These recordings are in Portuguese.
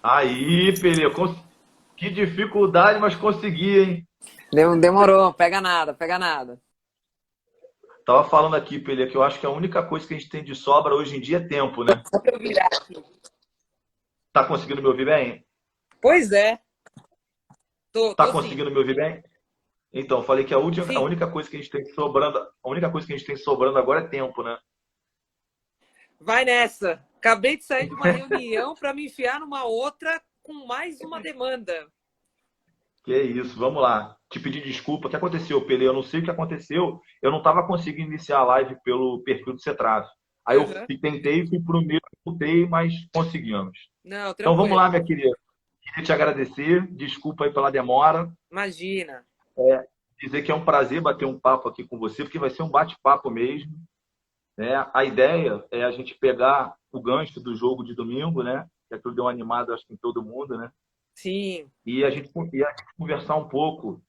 Aí, Pelé, que dificuldade, mas consegui, hein? Demorou, pega nada, pega nada. Tava falando aqui, Pelé, que eu acho que a única coisa que a gente tem de sobra hoje em dia é tempo, né? Só pra eu virar aqui. Tá conseguindo me ouvir bem? Pois é, tô, Tá tô sim. conseguindo me ouvir bem? Então, falei que a Sim, única coisa que a gente tem sobrando, a única coisa que a gente tem sobrando agora é tempo, né? vai nessa. Acabei de sair de uma reunião para me enfiar numa outra com mais uma demanda. Que é isso, vamos lá. Te pedir desculpa. O que aconteceu, Pelé? Eu não sei o que aconteceu. Eu não estava conseguindo iniciar a live pelo perfil do Cetrás. Aí eu Uhum. tentei, fui pro meu, voltei, mas conseguimos. Não, Então vamos tranquilo. lá, minha querida. Queria te agradecer. Desculpa aí pela demora. Imagina. Dizer que é um prazer bater um papo aqui com você, porque vai ser um bate-papo mesmo, né? A ideia é a gente pegar o gancho do jogo de domingo, né? Que aquilo deu uma animada, acho que em todo mundo, né? Sim. E a gente conversar um pouco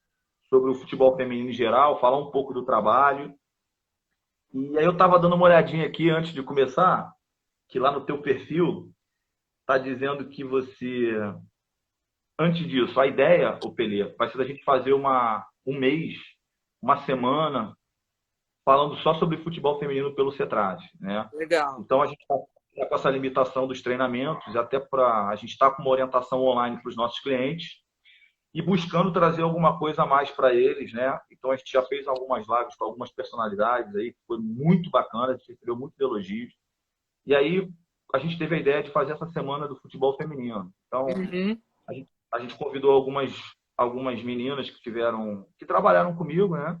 sobre o futebol feminino em geral, falar um pouco do trabalho. E aí eu estava dando uma olhadinha aqui antes de começar, que lá no teu perfil está dizendo que você, antes disso, a ideia, o Pelé, vai ser da gente fazer um mês, uma semana, falando só sobre futebol feminino pelo Cetrad, né? Legal. Então a gente está com essa limitação dos treinamentos, até para a gente estar com uma orientação online para os nossos clientes e buscando trazer alguma coisa a mais para eles, né? Então a gente já fez algumas lives com algumas personalidades aí, que foi muito bacana, a gente recebeu muitos elogios. E aí a gente teve a ideia de fazer essa semana do futebol feminino. Então Uhum. a gente convidou algumas meninas que trabalharam comigo, né?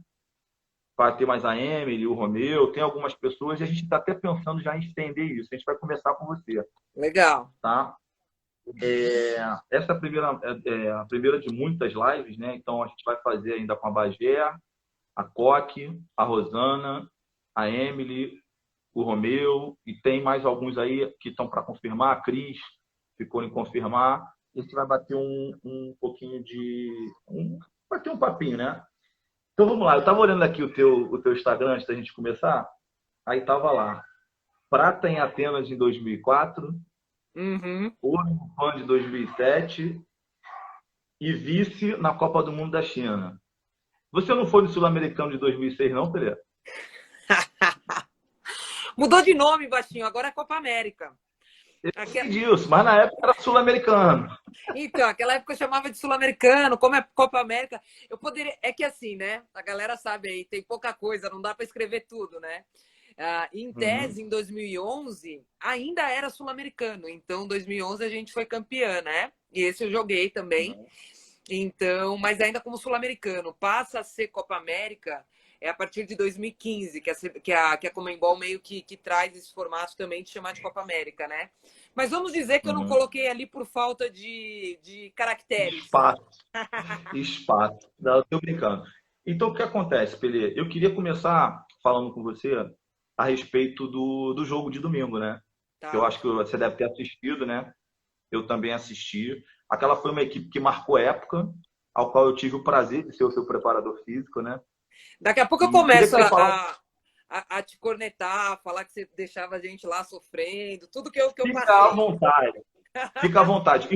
Vai ter mais a Emily, o Romeu, tem algumas pessoas e a gente está até pensando já em estender isso. A gente vai começar com você, Legal. tá? Essa é a primeira de muitas lives, né? Então a gente vai fazer ainda com a Bagé, a Coque, a Rosana, a Emily, o Romeu, e tem mais alguns aí que estão para confirmar, a Cris ficou em confirmar. Esse vai bater um pouquinho vai ter um papinho, né? Então vamos lá, eu estava olhando aqui o teu Instagram antes da gente começar, aí estava lá, prata em Atenas em 2004, Uhum. ouro no PAN de 2007 e vice na Copa do Mundo da China. Você não foi no Sul-Americano de 2006 não, Pereira? Mudou de nome, baixinho. Agora é Copa América. Eu Aque- sei disso, mas na época era Sul-Americano. Então, aquela época eu chamava de Sul-Americano, como é Copa América. Eu poderia. É que assim, né? A galera sabe aí, tem pouca coisa, não dá para escrever tudo, né? Em Uhum, tese, em 2011, ainda era sul-americano. Então, em 2011 a gente foi campeã, né? E esse eu joguei também. uhum, Então, mas ainda como sul-americano. Passa a ser Copa América a partir de 2015, que a Conmebol meio que traz esse formato também de chamar de Copa América, né? Mas vamos dizer que eu não uhum. coloquei ali por falta de caracteres. Espaço, espaço. Não, eu tô brincando. Então, o que acontece, Pelé? Eu queria começar falando com você a respeito do jogo de domingo, né? Que eu Tá. acho que você deve ter assistido, né? Eu também assisti. Aquela foi uma equipe que marcou época, ao qual eu tive o prazer de ser o seu preparador físico, né? Daqui a pouco eu E queria que começo você falasse. a te cornetar, falar que você deixava a gente lá sofrendo, tudo que eu Fica à passei. vontade. Fica à vontade.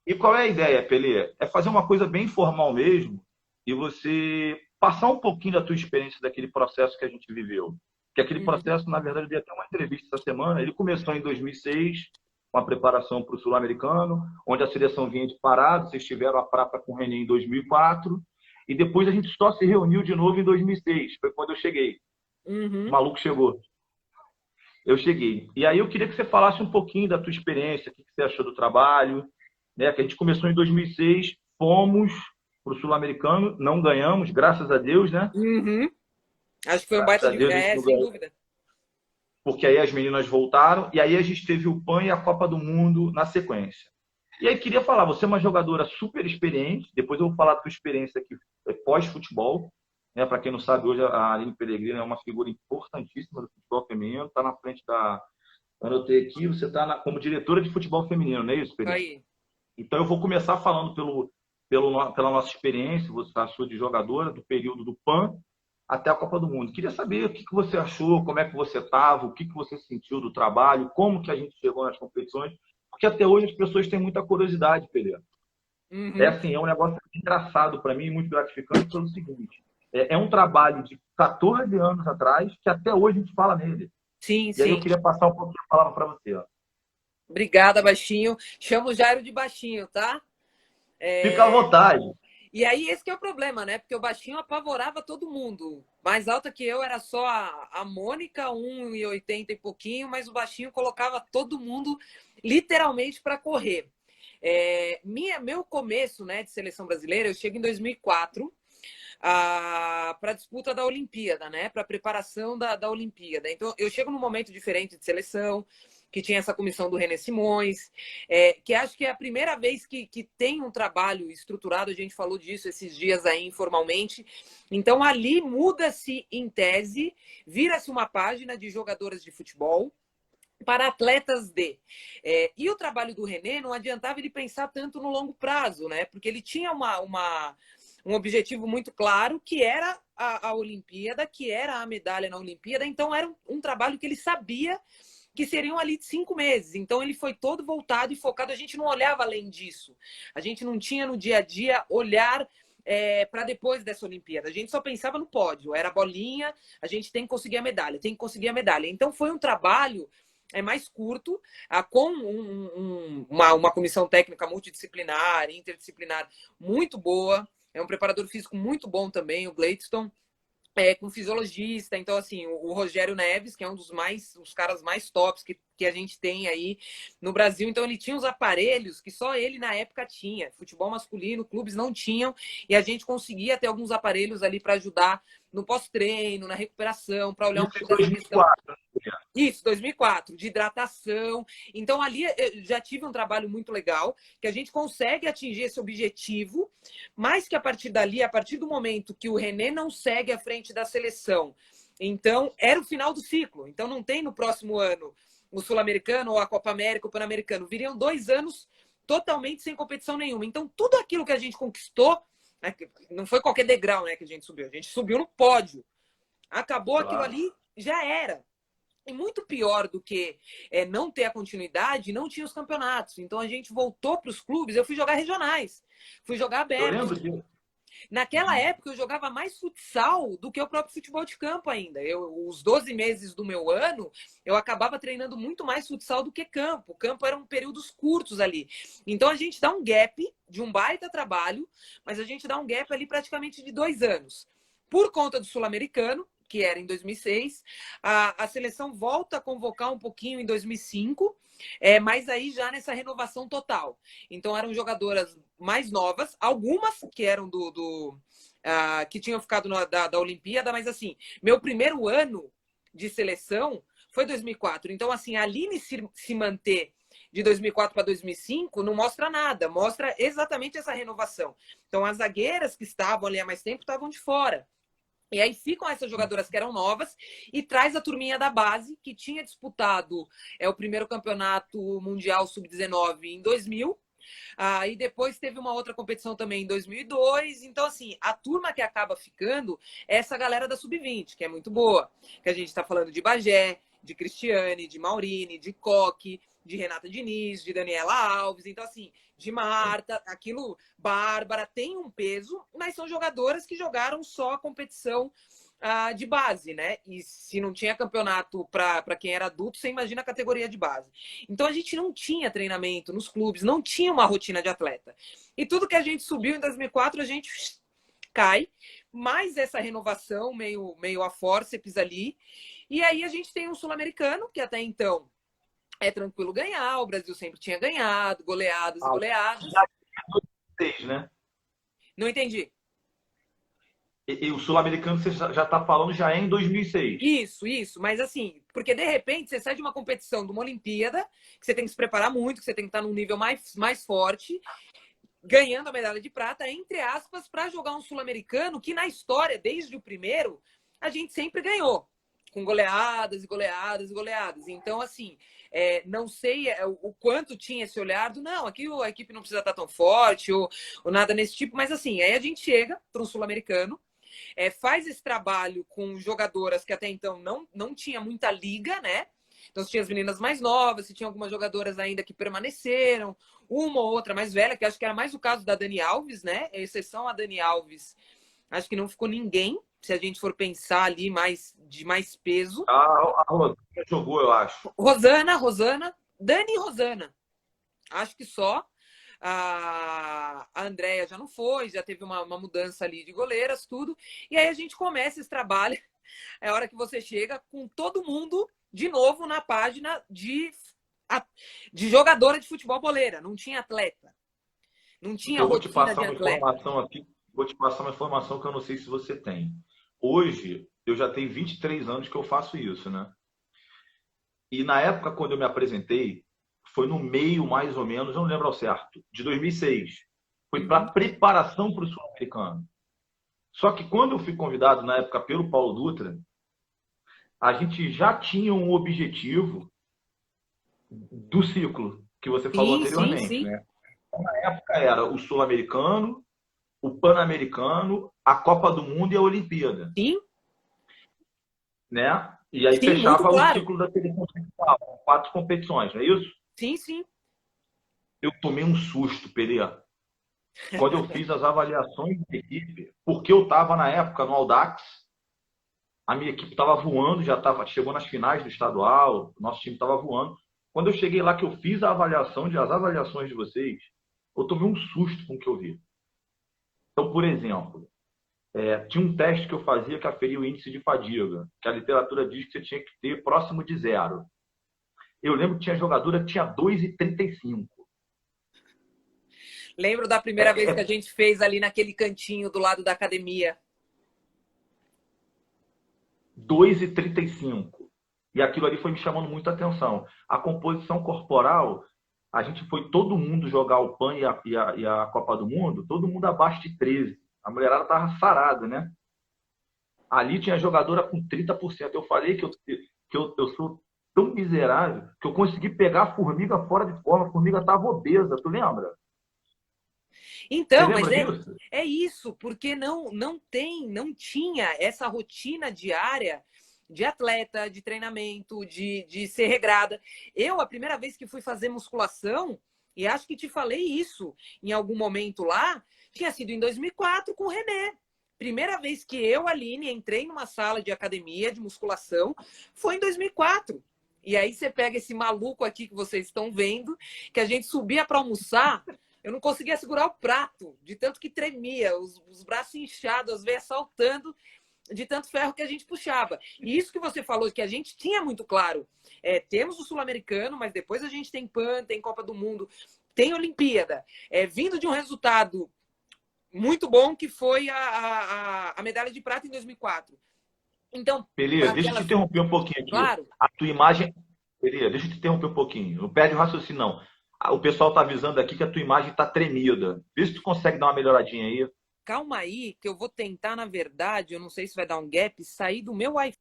E qual é a ideia, Pelé? É fazer uma coisa bem formal mesmo e você passar um pouquinho da tua experiência daquele processo que a gente viveu. Que aquele Uhum. processo, na verdade, eu dei até uma entrevista essa semana. Ele começou em 2006, com a preparação para o Sul-Americano, onde a seleção vinha de parado. Vocês tiveram a prata com o René em 2004. E depois a gente só se reuniu de novo em 2006. Foi quando eu cheguei. O Uhum. maluco chegou. Eu cheguei. E aí eu queria que você falasse um pouquinho da tua experiência, o que você achou do trabalho, né? Que a gente começou em 2006, fomos para o Sul-Americano, não ganhamos, graças a Deus, né? Uhum. Acho que foi um Graças baita a de. Deus a gente É, não sem ganhou, dúvida. porque aí as meninas voltaram e aí a gente teve o PAN e a Copa do Mundo na sequência. E aí queria falar, você é uma jogadora super experiente, depois eu vou falar da tua experiência aqui pós-futebol, né? Para quem não sabe, hoje a Aline Pellegrino é uma figura importantíssima do futebol feminino, está na frente da. Eu anotei aqui, você está como diretora de futebol feminino, não é isso, Pereira? Aí. Então eu vou começar falando pela nossa experiência, você achou de jogadora, do período do PAN até a Copa do Mundo. Queria saber o que você achou, como é que você estava, o que você sentiu do trabalho, como que a gente chegou nas competições, que até hoje as pessoas têm muita curiosidade, Pereira. É Uhum. assim, é um negócio engraçado para mim, muito gratificante pelo seguinte: é um trabalho de 14 anos atrás que até hoje a gente fala nele. Sim, E aí sim. eu queria passar um pouquinho a palavra para você. Ó. Obrigada, Baixinho. Chamo o Jairo de Baixinho, tá? Fica à vontade. E aí, esse que é o problema, né? Porque o Baixinho apavorava todo mundo. Mais alta que eu era só a Mônica, 1,80 e pouquinho, mas o Baixinho colocava todo mundo literalmente para correr. Meu começo, né, de seleção brasileira, eu chego em 2004 para a disputa da Olimpíada, né? Para a preparação da Olimpíada. Então, eu chego num momento diferente de seleção, que tinha essa comissão do René Simões, que acho que é a primeira vez que tem um trabalho estruturado, a gente falou disso esses dias aí informalmente. Então, ali muda-se em tese, vira-se uma página de jogadoras de futebol, para atletas de. E o trabalho do René não adiantava ele pensar tanto no longo prazo, né? Porque ele tinha um objetivo muito claro, que era a Olimpíada, que era a medalha na Olimpíada. Então, era um trabalho que ele sabia que seriam ali 5 meses. Então, ele foi todo voltado e focado. A gente não olhava além disso. A gente não tinha no dia a dia olhar para depois dessa Olimpíada. A gente só pensava no pódio. Era bolinha, a gente tem que conseguir a medalha, tem que conseguir a medalha. Então, foi um trabalho mais curto, com uma comissão técnica multidisciplinar, interdisciplinar muito boa. É um preparador físico muito bom também, o Gladstone. Com fisiologista, então assim, o Rogério Neves, que é um dos caras mais tops que a gente tem aí no Brasil, então ele tinha os aparelhos que só ele na época tinha, futebol masculino, clubes não tinham, e a gente conseguia ter alguns aparelhos ali para ajudar no pós-treino, na recuperação, para olhar um Isso em pouco dessa questão. 2004. Isso, 2004, de hidratação. Então, ali eu já tive um trabalho muito legal, que a gente consegue atingir esse objetivo, mas que a partir dali, a partir do momento que o René não segue à frente da seleção, então era o final do ciclo. Então, não tem no próximo ano o Sul-Americano ou a Copa América ou o Pan-Americano. Viriam 2 anos totalmente sem competição nenhuma. Então, tudo aquilo que a gente conquistou, né, não foi qualquer degrau, né, que a gente subiu no pódio. Acabou aquilo Claro. ali, já era. E muito pior do que não ter a continuidade, não tinha os campeonatos. Então a gente voltou para os clubes, eu fui jogar regionais, fui jogar Eu aberto. lembro disso. Naquela época eu jogava mais futsal do que o próprio futebol de campo ainda. Os 12 meses do meu ano, eu acabava treinando muito mais futsal do que campo. O campo eram períodos curtos ali. Então a gente dá um gap de um baita trabalho, mas a gente dá um gap ali praticamente de 2 anos. Por conta do Sul-Americano, que era em 2006, a seleção volta a convocar um pouquinho em 2005, mas aí já nessa renovação total. Então eram jogadoras mais novas, algumas que eram que tinham ficado da Olimpíada, mas assim, meu primeiro ano de seleção foi 2004. Então, assim, a Aline se manter de 2004 para 2005 não mostra nada, mostra exatamente essa renovação. Então, as zagueiras que estavam ali há mais tempo estavam de fora. E aí ficam essas jogadoras que eram novas e traz a turminha da base, que tinha disputado o primeiro campeonato mundial sub-19 em 2000. E depois teve uma outra competição também em 2002. Então, assim, a turma que acaba ficando é essa galera da sub-20, que é muito boa. Que a gente está falando de Bagé, de Cristiane, de Maurine, de Coque, de Renata Diniz, de Daniela Alves. Então, assim, de Marta, aquilo, Bárbara, tem um peso, mas são jogadoras que jogaram só a competição de base, né? E se não tinha campeonato para quem era adulto, você imagina a categoria de base. Então a gente não tinha treinamento nos clubes, não tinha uma rotina de atleta. E tudo que a gente subiu em 2004, a gente cai, mais essa renovação meio a forceps ali. E aí a gente tem um sul-americano, que até então é tranquilo ganhar, o Brasil sempre tinha ganhado, goleadas e goleadas. Já fez, né? Não entendi. E o sul-americano você já está falando já é em 2006. Isso. Mas assim, porque de repente você sai de uma competição, de uma Olimpíada, que você tem que se preparar muito, que você tem que estar num nível mais forte, ganhando a medalha de prata, entre aspas, para jogar um sul-americano que na história, desde o primeiro, a gente sempre ganhou. Com goleadas e goleadas e goleadas. Então, assim, não sei o quanto tinha esse olhar do não, aqui a equipe não precisa estar tão forte ou nada nesse tipo, mas assim, aí a gente chega para um sul-americano, faz esse trabalho com jogadoras que até então não tinha muita liga, né? Então, você tinha as meninas mais novas, você tinha algumas jogadoras ainda que permaneceram, uma ou outra mais velha, que acho que era mais o caso da Dani Alves, né? Exceção a Dani Alves, acho que não ficou ninguém, se a gente for pensar ali de mais peso. A Rosana jogou, eu acho. Rosana, Dani e Rosana. Acho que só. A Andrea já não foi, já teve uma mudança ali de goleiras, tudo. E aí a gente começa esse trabalho. É a hora que você chega com todo mundo de novo na página de jogadora de futebol boleira. Não tinha atleta. Não tinha Então, eu vou te rotina passar de uma atleta. informação aqui, vou te passar uma informação que eu não sei se você tem. Hoje, eu já tenho 23 anos que eu faço isso, né? E na época, quando eu me apresentei, foi no meio, mais ou menos, eu não lembro ao certo, de 2006. Foi para preparação para o Sul-Americano. Só que quando eu fui convidado, na época, pelo Paulo Dutra, a gente já tinha um objetivo do ciclo que você falou Sim, sim, anteriormente, sim. né? Na época era o Sul-Americano, o Pan-Americano, a Copa do Mundo e a Olimpíada, Sim, né? E aí sim, muito fechava o claro. ciclo da seleção principal, 4 competições, não é isso? Sim, sim. Eu tomei um susto, Pereira, quando eu fiz as avaliações da equipe, porque eu estava na época no Audax, a minha equipe estava voando, já estava chegou nas finais do estadual, o nosso time estava voando. Quando eu cheguei lá que eu fiz a avaliação as avaliações de vocês, eu tomei um susto com o que eu vi. Então, por exemplo, tinha um teste que eu fazia que aferia o índice de fadiga, que a literatura diz que você tinha que ter próximo de zero. Eu lembro que tinha jogadora que tinha 2,35. Lembro da primeira vez que a gente fez ali naquele cantinho do lado da academia. 2,35. E aquilo ali foi me chamando muita atenção. A composição corporal, a gente foi todo mundo jogar o PAN e a Copa do Mundo, todo mundo abaixo de 13. A mulherada estava sarada, né? Ali tinha jogadora com 30%. Eu falei que eu sou tão miserável que eu consegui pegar a formiga fora de forma. A formiga estava obesa, tu lembra? Você Então, mas lembra disso? é isso, porque não tinha essa rotina diária de atleta, de treinamento, de ser regrada. Eu, a primeira vez que fui fazer musculação, e acho que te falei isso em algum momento lá, tinha sido em 2004 com o René. Primeira vez que eu, Aline, entrei numa sala de academia de musculação foi em 2004. E aí você pega esse maluco aqui que vocês estão vendo, que a gente subia para almoçar, eu não conseguia segurar o prato, de tanto que tremia, os braços inchados, as veias saltando, de tanto ferro que a gente puxava. E isso que você falou, que a gente tinha muito claro. Temos o Sul-Americano, mas depois a gente tem PAN, tem Copa do Mundo, tem Olimpíada. Vindo de um resultado muito bom, que foi a medalha de prata em 2004. Então, Beleza, para deixa eu te aquelas... interromper um pouquinho aqui. Claro, A tua imagem. Beleza, deixa eu te interromper um pouquinho. Não perde o raciocínio, não. O pessoal está avisando aqui que a tua imagem está tremida. Vê se tu consegue dar uma melhoradinha aí. calma aí, que eu vou tentar, na verdade, eu não sei se vai dar um gap, sair do meu Wi-Fi.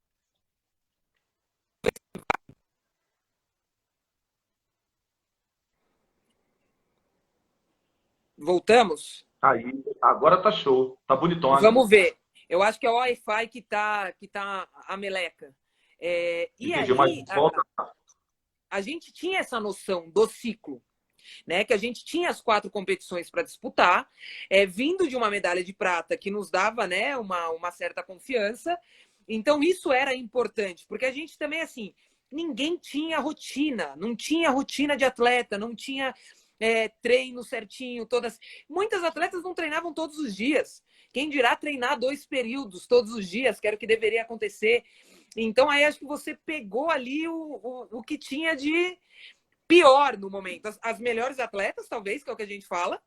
Voltamos? Aí, agora tá show. Tá bonitona. Vamos ver. Eu acho que é o Wi-Fi que tá a meleca. E Entendi, mas aí, volta. a gente tinha essa noção do ciclo, né? Que a gente tinha as 4 competições para disputar, vindo de uma medalha de prata que nos dava, né, uma certa confiança. Então, isso era importante, porque a gente também, assim, ninguém tinha rotina, não tinha rotina de atleta, não tinha treino certinho, todas. Muitas atletas não treinavam todos os dias. Quem dirá treinar 2 períodos todos os dias, que era o que deveria acontecer. Então, aí acho que você pegou ali o que tinha de pior no momento. As melhores atletas, talvez, que é o que a gente fala,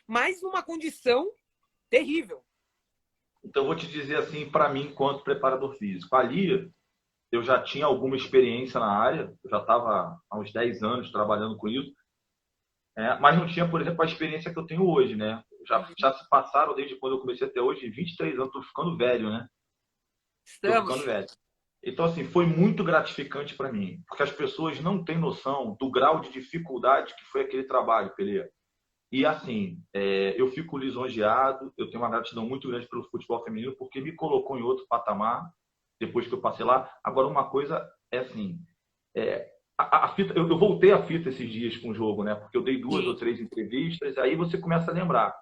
mas numa condição terrível. Então, eu vou te dizer assim, para mim, enquanto preparador físico. Ali, eu já tinha alguma experiência na área. Eu já estava há uns 10 anos trabalhando com isso. Mas não tinha, por exemplo, a experiência que eu tenho hoje, né? Já se passaram, desde quando eu comecei até hoje, 23 anos. Estou ficando velho, né? Estou ficando Estamos. velho. Então, assim, foi muito gratificante para mim, porque as pessoas não têm noção do grau de dificuldade que foi aquele trabalho, Pereira. E, assim, eu fico lisonjeado, eu tenho uma gratidão muito grande pelo futebol feminino, porque me colocou em outro patamar, depois que eu passei lá. Agora, uma coisa é assim, A fita, eu voltei a fita esses dias com o jogo, né? Porque eu dei 2 ou 3 entrevistas, aí você começa a lembrar.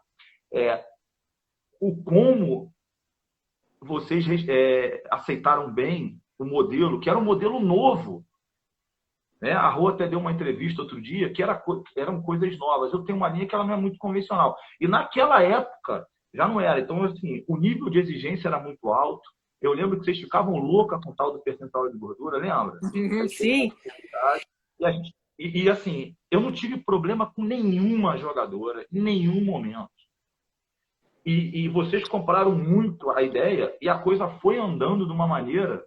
O como vocês aceitaram bem o modelo, que era um modelo novo. Né? A Rô até deu uma entrevista outro dia que eram coisas novas. Eu tenho uma linha que ela não é muito convencional. E naquela época já não era. Então, assim, o nível de exigência era muito alto. Eu lembro que vocês ficavam loucas com o tal do percentual de gordura, lembra? Sim. E, assim, eu não tive problema com nenhuma jogadora, em nenhum momento. E vocês compraram muito a ideia e a coisa foi andando de uma maneira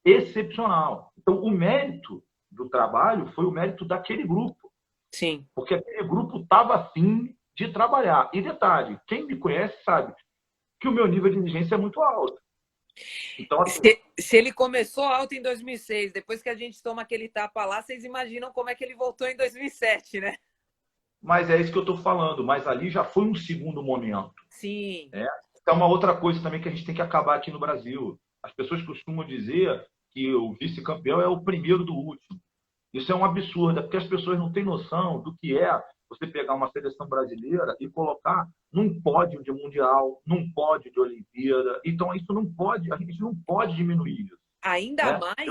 excepcional. Então, o mérito do trabalho foi o mérito daquele grupo. Sim. Porque aquele grupo estava afim de trabalhar. E detalhe, quem me conhece sabe que o meu nível de exigência é muito alto. Então, assim, se ele começou alto em 2006, depois que a gente toma aquele tapa lá, vocês imaginam como é que ele voltou em 2007, né? Mas é isso que eu estou falando. Mas ali já foi um segundo momento. Sim. É uma outra coisa também que a gente tem que acabar aqui no Brasil. As pessoas costumam dizer que o vice-campeão é o primeiro do último. Isso é um absurdo, porque as pessoas não têm noção do que é você pegar uma seleção brasileira e colocar num pódio de mundial, num pódio de Olimpíada. Então, isso não pode, a gente não pode diminuir isso. Ainda mais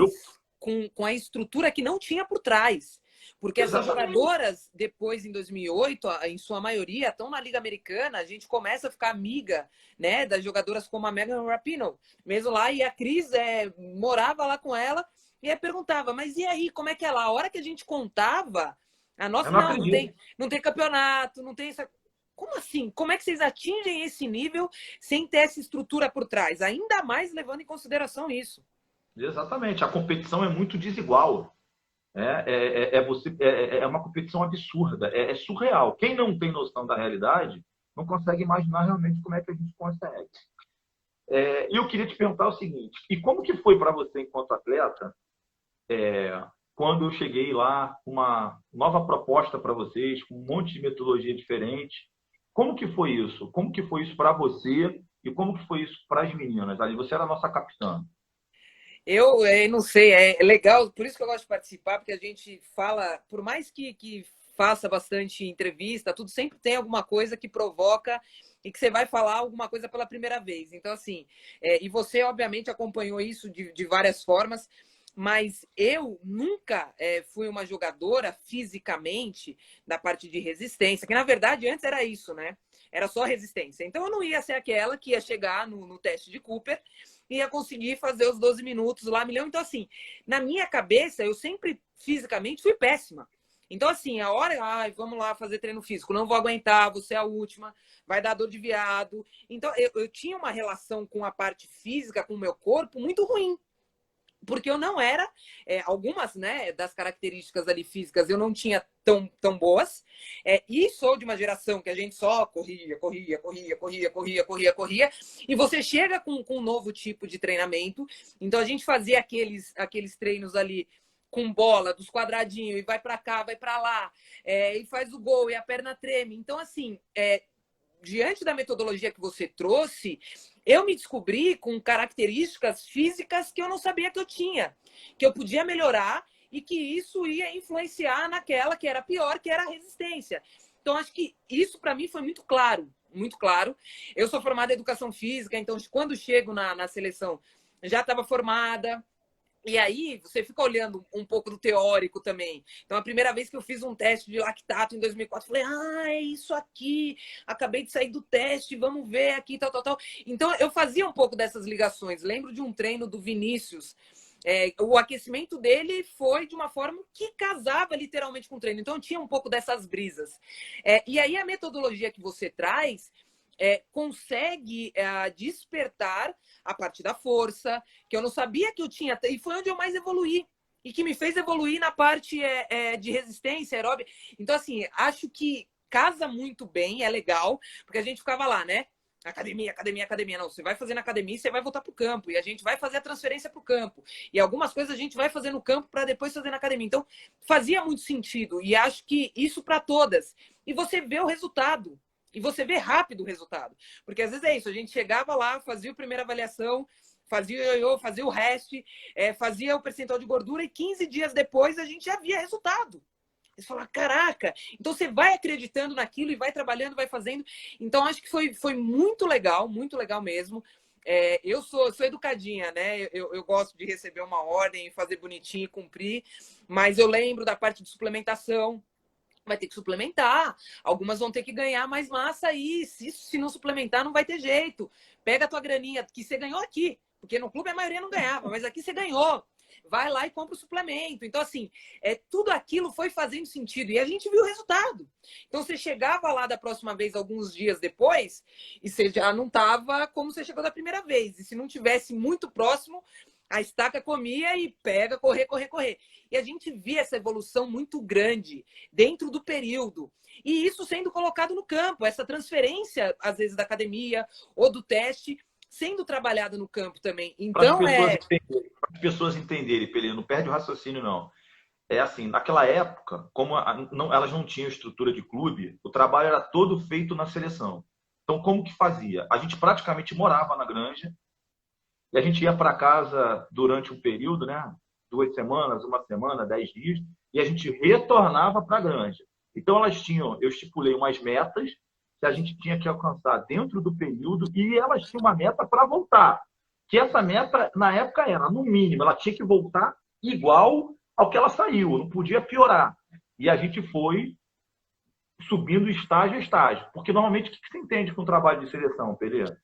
com a estrutura que não tinha por trás. Porque essas jogadoras, depois, em 2008, em sua maioria, estão na Liga Americana. A gente começa a ficar amiga, né, das jogadoras como a Megan Rapinoe. Mesmo lá, e a Cris morava lá com ela e aí perguntava, mas e aí, como é que é lá? A hora que a gente contava, a nossa não tem campeonato, não tem essa... Como assim? Como é que vocês atingem esse nível sem ter essa estrutura por trás? Ainda mais levando em consideração isso. Exatamente. A competição é muito desigual. É uma competição absurda. É surreal. Quem não tem noção da realidade não consegue imaginar realmente como é que a gente consegue. E eu queria te perguntar o seguinte. E como que foi para você, enquanto atleta, quando eu cheguei lá com uma nova proposta para vocês, com um monte de metodologia diferente? Como que foi isso? Como que foi isso para você e como que foi isso para as meninas? Ali, você era a nossa capitã. Eu não sei, é legal, por isso que eu gosto de participar, porque a gente fala, por mais que faça bastante entrevista, tudo sempre tem alguma coisa que provoca e que você vai falar alguma coisa pela primeira vez. Então, assim, e você, obviamente, acompanhou isso de várias formas, mas eu nunca fui uma jogadora fisicamente da parte de resistência, que na verdade antes era isso, né? Era só resistência. Então eu não ia ser aquela que ia chegar no teste de Cooper e ia conseguir fazer os 12 minutos lá, milhão. Então, assim, na minha cabeça, eu sempre fisicamente fui péssima. Então, assim, a hora, vamos lá fazer treino físico, não vou aguentar, você é a última, vai dar dor de viado. Então, eu tinha uma relação com a parte física, com o meu corpo, muito ruim. Porque eu não era, algumas, né, das características ali físicas eu não tinha tão boas, e sou de uma geração que a gente só corria, e você chega com um novo tipo de treinamento, então a gente fazia aqueles treinos ali com bola, dos quadradinhos, e vai para cá, vai para lá, e faz o gol, e a perna treme. Então, assim, diante da metodologia que você trouxe, eu me descobri com características físicas que eu não sabia que eu tinha, que eu podia melhorar e que isso ia influenciar naquela que era pior, que era a resistência. Então, acho que isso para mim foi muito claro, muito claro. Eu sou formada em educação física, então quando chego na seleção já estava formada. E aí, você fica olhando um pouco do teórico também. Então, a primeira vez que eu fiz um teste de lactato em 2004, eu falei, é isso aqui, acabei de sair do teste, vamos ver aqui, tal. Então, eu fazia um pouco dessas ligações. Lembro de um treino do Vinícius. O aquecimento dele foi de uma forma que casava literalmente com o treino. Então, tinha um pouco dessas brisas. E aí, a metodologia que você traz consegue despertar a parte da força, que eu não sabia que eu tinha, e foi onde eu mais evoluí, e que me fez evoluir na parte de resistência aeróbica. Então, assim, acho que casa muito bem, é legal, porque a gente ficava lá, né? Academia. Não, você vai fazer na academia e você vai voltar para o campo. E a gente vai fazer a transferência para o campo. E algumas coisas a gente vai fazer no campo para depois fazer na academia. Então, fazia muito sentido. E acho que isso para todas. E você vê o resultado. E você vê rápido o resultado. Porque às vezes é isso, a gente chegava lá, fazia a primeira avaliação, fazia o ioiô, fazia o rest, fazia o percentual de gordura e 15 dias depois a gente já via resultado. Você fala, caraca! Então você vai acreditando naquilo e vai trabalhando, vai fazendo. Então acho que foi muito legal mesmo. Eu sou educadinha, né? Eu gosto de receber uma ordem, fazer bonitinho e cumprir, mas eu lembro da parte de suplementação. Vai ter que suplementar. Algumas vão ter que ganhar mais massa aí. Se não suplementar, não vai ter jeito. Pega a tua graninha que você ganhou aqui, porque no clube a maioria não ganhava, mas aqui você ganhou. Vai lá e compra o suplemento. Então, assim, tudo aquilo foi fazendo sentido. E a gente viu o resultado. Então, você chegava lá da próxima vez, alguns dias depois, e você já não estava como você chegou da primeira vez. E se não tivesse muito próximo, a estaca comia e pega, correr, correr, correr. E a gente via essa evolução muito grande dentro do período. E isso sendo colocado no campo, essa transferência, às vezes, da academia ou do teste, sendo trabalhado no campo também. Então, para as pessoas entenderem, Pelé, não perde o raciocínio, não. É assim, naquela época, como elas não tinham estrutura de clube, o trabalho era todo feito na seleção. Então, como que fazia? A gente praticamente morava na Granja e a gente ia para casa durante um período, né? 2 semanas, 1 semana, 10 dias, e a gente retornava para a Granja. Então, eu estipulei umas metas que a gente tinha que alcançar dentro do período e elas tinham uma meta para voltar. Que essa meta, na época, era, no mínimo, ela tinha que voltar igual ao que ela saiu, não podia piorar. E a gente foi subindo estágio a estágio. Porque, normalmente, o que você entende com o trabalho de seleção, Pereira?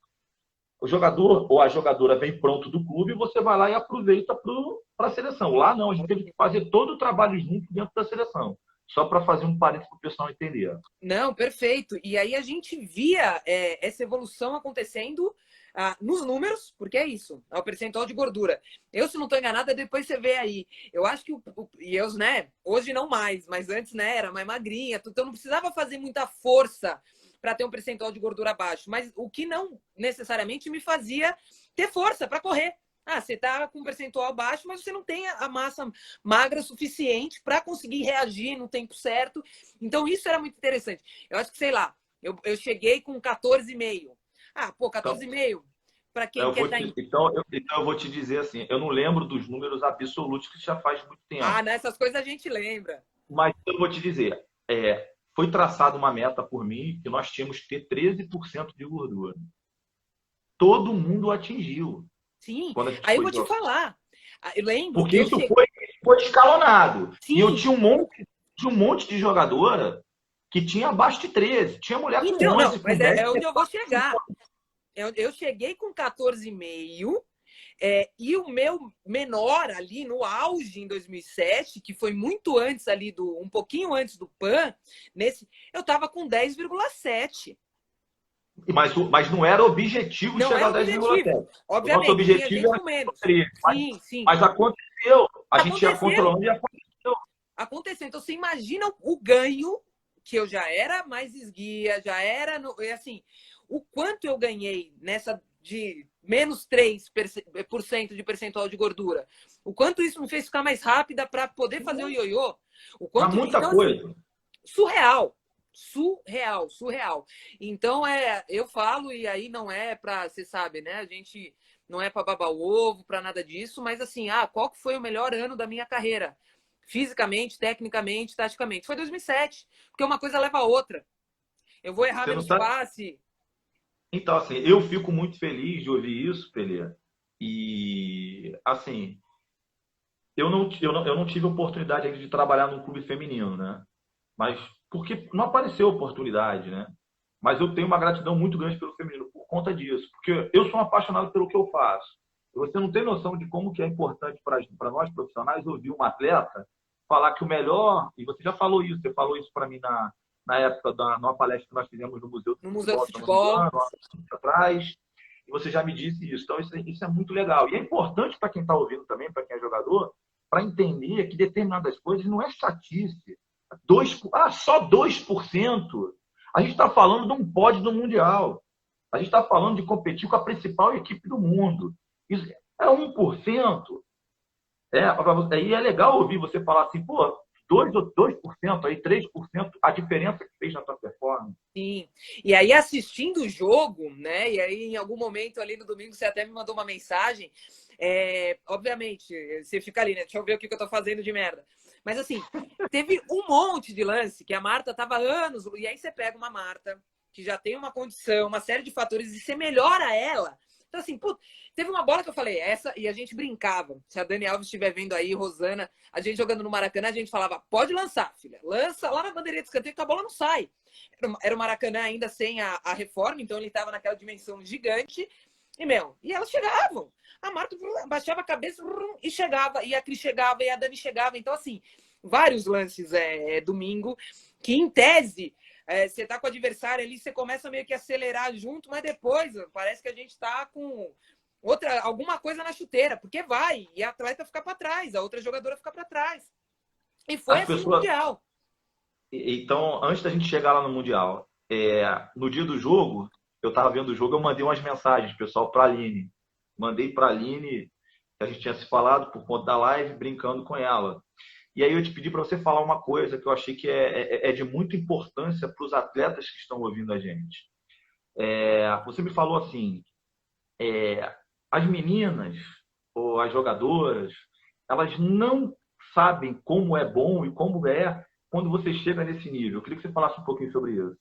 O jogador ou a jogadora vem pronto do clube e você vai lá e aproveita para a seleção. Lá, não, a gente teve que fazer todo o trabalho junto dentro da seleção. Só para fazer um parênteses para o pessoal entender. Não, perfeito. E aí a gente via essa evolução acontecendo nos números, porque é isso, é o percentual de gordura. Eu, se não estou enganada, depois você vê aí. Eu acho que e eu, né, hoje não mais, mas antes, né, era mais magrinha, então não precisava fazer muita força para ter um percentual de gordura baixo, mas o que não necessariamente me fazia ter força para correr. Você está com um percentual baixo, mas você não tem a massa magra suficiente para conseguir reagir no tempo certo. Então, isso era muito interessante. Eu acho que, sei lá, eu cheguei com 14,5. 14,5. Para quem quer então, eu vou te dizer assim, eu não lembro dos números absolutos, que já faz muito tempo. Nessas coisas a gente lembra. Mas eu vou te dizer, foi traçada uma meta por mim que nós tínhamos que ter 13% de gordura. Todo mundo atingiu. Sim, aí eu vou te falar. Eu lembro. Porque isso foi escalonado. Sim. E eu tinha um monte de jogadora que tinha abaixo de 13. Tinha mulher com 11, não, mas com 10, é onde eu vou chegar. Eu cheguei com 14,5 e o meu menor ali no auge em 2007, que foi muito antes ali um pouquinho antes do PAN, eu estava com 10,7. Mas não era objetivo chegar a 10,7. Obviamente, nosso objetivo era com menos. 13, sim. Mas aconteceu. A gente ia controlando e aconteceu. Aconteceu. Então, você imagina o ganho, que eu já era mais esguia, já era... assim, o quanto eu ganhei nessa de menos 3% de percentual de gordura. O quanto isso me fez ficar mais rápida para poder fazer o ioiô. Muita coisa. Assim, surreal. Então, eu falo, e aí não é para, você sabe, né? A gente não é para babar o ovo, para nada disso, mas assim, qual que foi o melhor ano da minha carreira? Fisicamente, tecnicamente, taticamente. Foi 2007, porque uma coisa leva a outra. Eu vou errar menos passe. Então, assim, eu fico muito feliz de ouvir isso, Pelé. E, assim, eu não tive oportunidade ainda de trabalhar num clube feminino, né? Mas porque não apareceu oportunidade, né? Mas eu tenho uma gratidão muito grande pelo feminino por conta disso. Porque eu sou um apaixonado pelo que eu faço. Você não tem noção de como que é importante para nós profissionais ouvir um atleta falar que o melhor... E você já falou isso, você falou isso para mim na época numa palestra que nós fizemos no Museu do Futebol, atrás, e você já me disse isso. Então, isso é muito legal. E é importante para quem está ouvindo também, para quem é jogador, para entender que determinadas coisas não é chatice. Só 2%. A gente está falando de um pódio do Mundial. A gente está falando de competir com a principal equipe do mundo. Isso é 1%. E é legal ouvir você falar assim, pô, 2% aí, 3%, a diferença que fez na tua performance. Sim. E aí, assistindo o jogo, né? E aí, em algum momento ali no domingo, você até me mandou uma mensagem. Obviamente, você fica ali, né? Deixa eu ver o que eu tô fazendo de merda. Mas assim, teve um monte de lance que a Marta tava há anos. E aí você pega uma Marta que já tem uma condição, uma série de fatores, e você melhora ela. Então, assim, putz, teve uma bola que eu falei, essa, e a gente brincava. Se a Dani Alves estiver vendo aí, Rosana, a gente jogando no Maracanã, a gente falava, pode lançar, filha. Lança lá na bandeirinha de escanteio que a bola não sai. Era o Maracanã ainda sem a reforma, então ele estava naquela dimensão gigante. E elas chegavam. A Marta baixava a cabeça e chegava. E a Cris chegava, e a Dani chegava. Então, assim, vários lances domingo, que em tese, você tá com o adversário ali, você começa meio que a acelerar junto, mas depois parece que a gente tá com alguma coisa na chuteira, porque vai, e a atleta fica para trás, a outra jogadora fica para trás. E foi As assim pessoas... no Mundial. Então, antes da gente chegar lá no Mundial, no dia do jogo, eu estava vendo o jogo, eu mandei umas mensagens, pessoal, para a Aline. Mandei para a Aline, que a gente tinha se falado por conta da live, brincando com ela. E aí eu te pedi para você falar uma coisa que eu achei que é de muita importância para os atletas que estão ouvindo a gente. Você me falou assim, as meninas ou as jogadoras, elas não sabem como é bom e como é quando você chega nesse nível. Eu queria que você falasse um pouquinho sobre isso.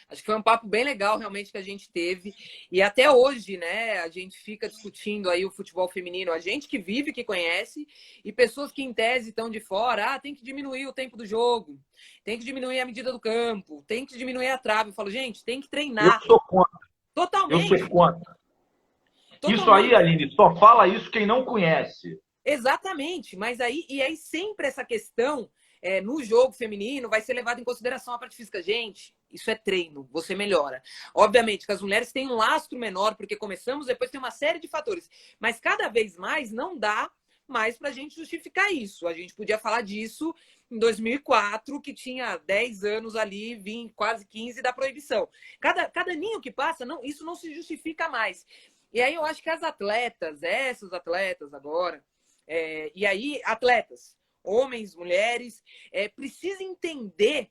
Acho que foi um papo bem legal realmente que a gente teve. E até hoje, né, a gente fica discutindo aí o futebol feminino. A gente que vive, que conhece, e pessoas que em tese estão de fora. Tem que diminuir o tempo do jogo, tem que diminuir a medida do campo, tem que diminuir a trave. Eu falo, gente, tem que treinar. Eu sou contra. Totalmente. Eu sou contra. Totalmente. Isso aí, Aline, só fala isso quem não conhece. Exatamente. Mas aí sempre essa questão no jogo feminino vai ser levado em consideração a parte física. Gente, isso é treino, você melhora. Obviamente que as mulheres têm um lastro menor, porque começamos, depois tem uma série de fatores. Mas cada vez mais não dá mais para a gente justificar isso. A gente podia falar disso em 2004, que tinha 10 anos ali, quase 15 da proibição. Cada ninho que passa, isso não se justifica mais. E aí eu acho que as atletas, essas atletas agora, e aí atletas, homens, mulheres, precisam entender,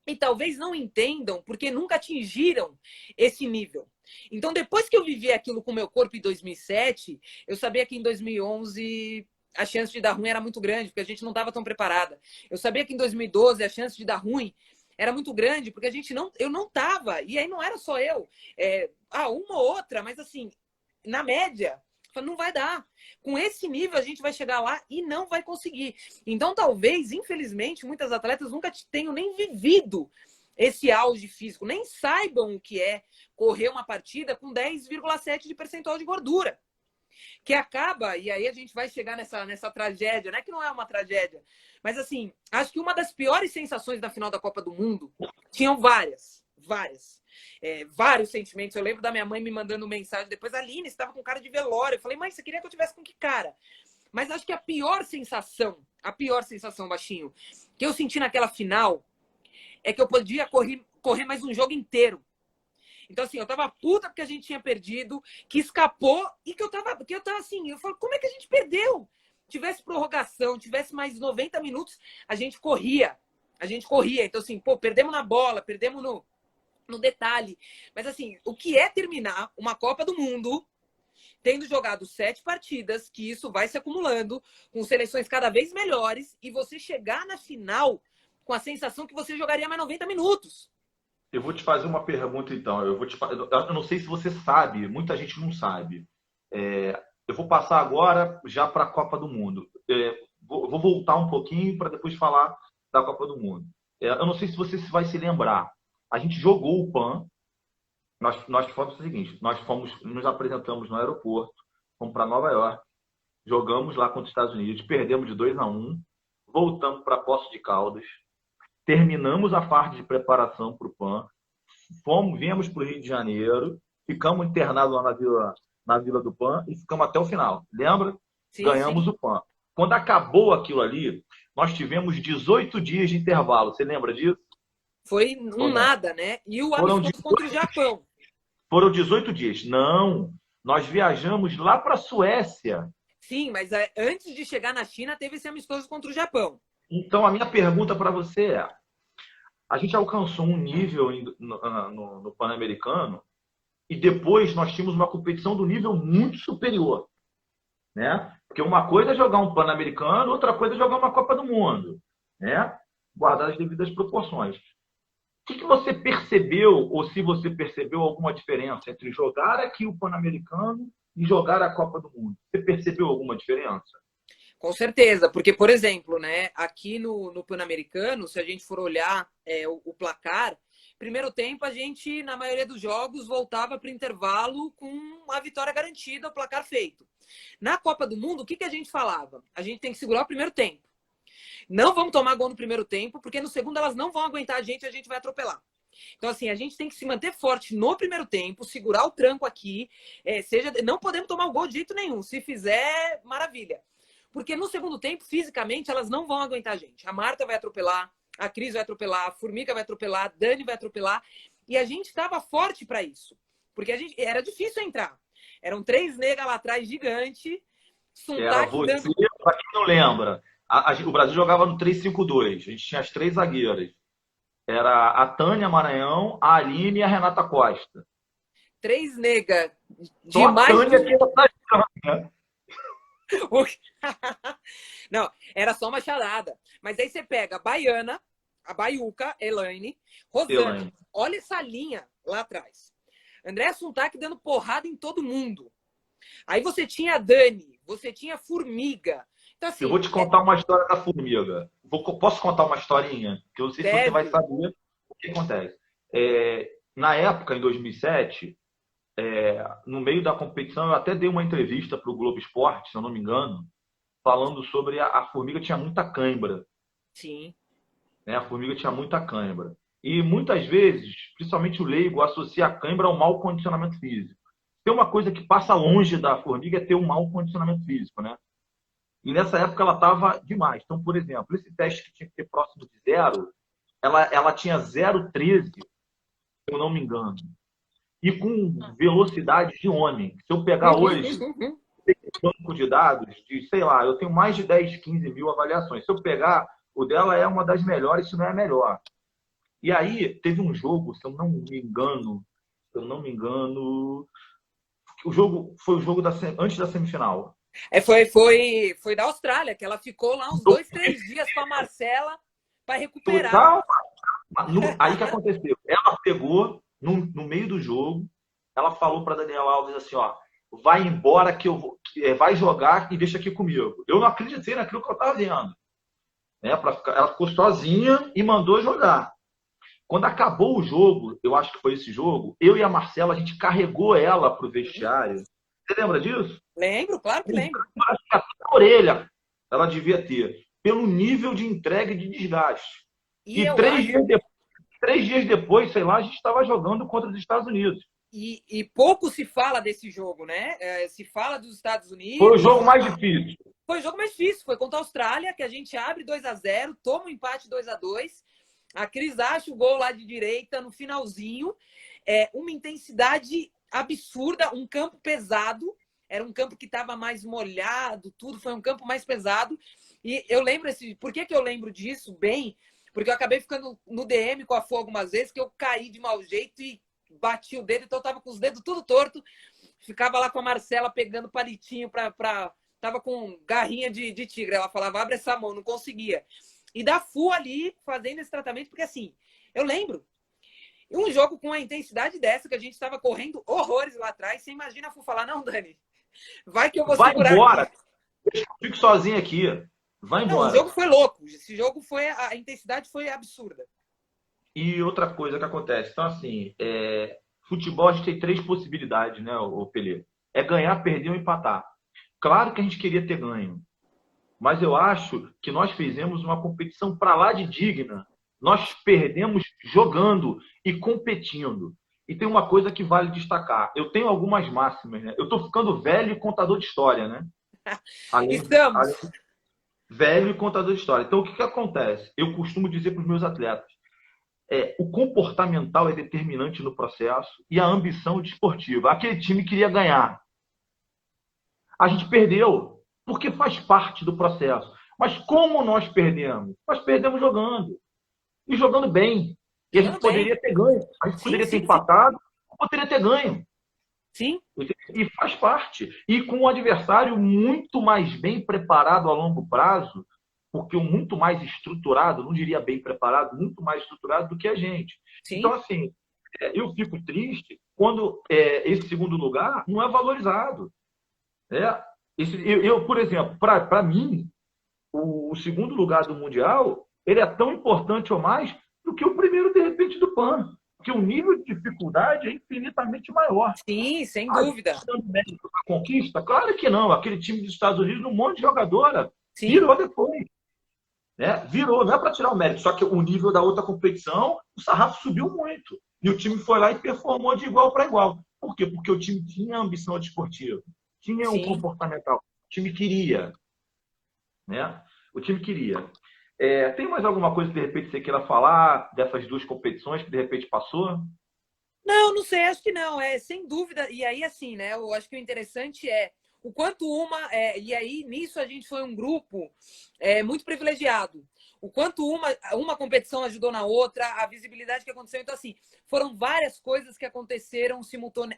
e talvez não entendam, porque nunca atingiram esse nível. Então, depois que eu vivi aquilo com o meu corpo em 2007, eu sabia que em 2011 a chance de dar ruim era muito grande, porque a gente não estava tão preparada. Eu sabia que em 2012 a chance de dar ruim era muito grande, porque eu não estava, e aí não era só eu. Uma ou outra, mas assim, na média, não vai dar. Com esse nível a gente vai chegar lá e não vai conseguir. Então, talvez, infelizmente, muitas atletas nunca tenham nem vivido esse auge físico, nem saibam o que é correr uma partida com 10,7 de percentual de gordura. Que acaba, e aí a gente vai chegar nessa tragédia, não é que não é uma tragédia, mas assim, acho que uma das piores sensações da final da Copa do Mundo, tinham vários sentimentos. Eu lembro da minha mãe me mandando mensagem depois, Aline, você estava com cara de velório. Eu falei, mãe, você queria que eu tivesse com que cara? Mas acho que a pior sensação, baixinho, que eu senti naquela final, é que eu podia correr mais um jogo inteiro. Então, assim, eu tava puta porque a gente tinha perdido, que escapou, e que eu tava assim, eu falo, como é que a gente perdeu? Tivesse prorrogação, tivesse mais 90 minutos, a gente corria. Então, assim, perdemos na bola, perdemos no detalhe. Mas, assim, o que é terminar uma Copa do Mundo tendo jogado 7 partidas, que isso vai se acumulando, com seleções cada vez melhores, e você chegar na final com a sensação que você jogaria mais 90 minutos. Eu vou te fazer uma pergunta, então. Eu não sei se você sabe, muita gente não sabe. Eu vou passar agora já para a Copa do Mundo. Vou voltar um pouquinho para depois falar da Copa do Mundo. Eu não sei se você vai se lembrar. A gente jogou o PAN. Nós fomos o seguinte: nos apresentamos no aeroporto, fomos para Nova York, jogamos lá contra os Estados Unidos, perdemos de 2-1, voltamos para Poços de Caldas, terminamos a parte de preparação para o PAN, viemos para o Rio de Janeiro, ficamos internados lá na Vila do PAN e ficamos até o final. Lembra? Sim, ganhamos sim. o PAN. Quando acabou aquilo ali, nós tivemos 18 dias de intervalo. Você lembra disso? Foi nada, né? E o amistoso contra o Japão. Foram 18 dias. Não, nós viajamos lá para a Suécia. Sim, mas antes de chegar na China, teve esse amistoso contra o Japão. Então, a minha pergunta para você é: a gente alcançou um nível no Pan-Americano e depois nós tínhamos uma competição do nível muito superior, né? Porque uma coisa é jogar um Pan-Americano, outra coisa é jogar uma Copa do Mundo, né? Guardar as devidas proporções. O que você percebeu, ou se você percebeu alguma diferença entre jogar aqui o Pan-Americano e jogar a Copa do Mundo? Você percebeu alguma diferença? Com certeza, porque, por exemplo, né, aqui no Pan-Americano, se a gente for olhar o placar, primeiro tempo a gente, na maioria dos jogos, voltava para o intervalo com a vitória garantida, o placar feito. Na Copa do Mundo, o que a gente falava? A gente tem que segurar o primeiro tempo. Não vamos tomar gol no primeiro tempo, porque no segundo elas não vão aguentar a gente vai atropelar. Então, assim, a gente tem que se manter forte no primeiro tempo, segurar o tranco aqui, não podemos tomar o gol de jeito nenhum. Se fizer, maravilha. Porque no segundo tempo, fisicamente, elas não vão aguentar a gente. A Marta vai atropelar, a Cris vai atropelar, a Formiga vai atropelar, a Dani vai atropelar. E a gente estava forte para isso. Porque era difícil entrar. Eram 3 negas lá atrás, gigante. Era você, para quem não lembra, o Brasil jogava no 3-5-2. A gente tinha as 3 zagueiras. Era a Tânia Maranhão, a Aline e a Renata Costa. 3 negas de Só mais... a Tânia que era né? Não, era só uma charada. Mas aí você pega a Baiana, a Baiuca, Elaine, Rosana. Olha essa linha lá atrás. André Suntac dando porrada em todo mundo. Aí você tinha a Dani, você tinha a Formiga. Então, assim, eu vou te contar uma história da Formiga. Posso contar uma historinha? Que eu não sei se você vai saber o que acontece. Na época, em 2007, no meio da competição, eu até dei uma entrevista para o Globo Esporte, se eu não me engano, falando sobre a Formiga tinha muita cãibra. Sim. Né? A Formiga tinha muita cãibra. E muitas vezes, principalmente o leigo, associa a cãibra ao mau condicionamento físico. Tem uma coisa que passa longe da Formiga é ter um mau condicionamento físico, né? E nessa época ela estava demais. Então, por exemplo, esse teste que tinha que ter próximo de 0, ela tinha 0,13, se eu não me engano. E com velocidade de homem. Se eu pegar hoje banco de dados de, sei lá, eu tenho mais de 10, 15 mil avaliações. Se eu pegar, o dela é uma das melhores, se não é a melhor. E aí, teve um jogo, se eu não me engano, o jogo foi o jogo antes da semifinal. Foi da Austrália, que ela ficou lá uns 2, 3 dias com a Marcela para recuperar. Total. Aí o que aconteceu? Ela pegou no meio do jogo, ela falou para Daniela Alves assim, ó, vai embora que eu vou, vai jogar e deixa aqui comigo. Eu não acreditei naquilo que eu estava vendo. Ela ficou sozinha e mandou jogar. Quando acabou o jogo, eu acho que foi esse jogo, eu e a Marcela, a gente carregou ela pro vestiário. Você lembra disso? Lembro, claro que lembro. A orelha ela devia ter, pelo nível de entrega e de desgaste. E 3 dias depois, sei lá, a gente estava jogando contra os Estados Unidos. E pouco se fala desse jogo, né? Se fala dos Estados Unidos. Foi o jogo mais difícil. Foi o jogo mais difícil. Foi contra a Austrália, que a gente abre 2-0, toma um empate 2-2. A Cris acha o gol lá de direita no finalzinho. Uma intensidade absurda, um campo pesado. Era um campo que estava mais molhado, tudo. Foi um campo mais pesado. E eu lembro, por que eu lembro disso bem? Porque eu acabei ficando no DM com a Fô algumas vezes, que eu caí de mau jeito e bati o dedo, então eu tava com os dedos tudo torto. Ficava lá com a Marcela pegando palitinho tava com garrinha de tigre. Ela falava, abre essa mão, não conseguia. E da Fu ali fazendo esse tratamento, porque assim, eu lembro, um jogo com a intensidade dessa, que a gente estava correndo horrores lá atrás, você imagina a Fu falar, não, Dani, vai que eu vou segurar. Vai embora, aqui. Eu fico sozinho aqui. Vai embora. Não, o jogo foi louco. Esse jogo a intensidade foi absurda. E outra coisa que acontece, então assim, futebol a gente tem 3 possibilidades, né, o Pelé? É ganhar, perder ou empatar. Claro que a gente queria ter ganho, mas eu acho que nós fizemos uma competição para lá de digna. Nós perdemos jogando e competindo. E tem uma coisa que vale destacar. Eu tenho algumas máximas, né? Eu estou ficando velho e contador de história, né? Estamos. Velho e contador de história. Então, o que acontece? Eu costumo dizer para os meus atletas, o comportamental é determinante no processo e a ambição desportiva. Aquele time queria ganhar. A gente perdeu, porque faz parte do processo. Mas como nós perdemos? Nós perdemos jogando. E jogando bem. E a gente Jogando bem. poderia ter ganho. A gente Sim, poderia ter sim, sim. empatado, poderia ter ganho. Sim, E faz parte. E com um adversário muito mais bem preparado a longo prazo, porque o muito mais estruturado, não diria bem preparado, muito mais estruturado do que a gente. Então, sim. assim, eu fico triste quando esse segundo lugar não é valorizado. Por exemplo, para mim, o segundo lugar do Mundial ele é tão importante ou mais do que o primeiro, de repente, do PAN. Porque o nível de dificuldade é infinitamente maior. Sim, sem dúvida. A conquista? Claro que não. Aquele time dos Estados Unidos, um monte de jogadora, Sim, virou depois. Né? Virou, não é para tirar o mérito, só que o nível da outra competição, o sarrafo subiu muito. E o time foi lá e performou de igual para igual. Por quê? Porque o time tinha ambição desportiva, tinha um sim. comportamental. O time queria. Né? O time queria. Tem mais alguma coisa que de repente você queira falar dessas duas competições que de repente passou? Não, não sei, acho que não. É sem dúvida. E aí, assim, né? Eu acho que o interessante é o quanto e aí nisso a gente foi um grupo muito privilegiado. O quanto uma competição ajudou na outra, a visibilidade que aconteceu. Então, assim, foram várias coisas que aconteceram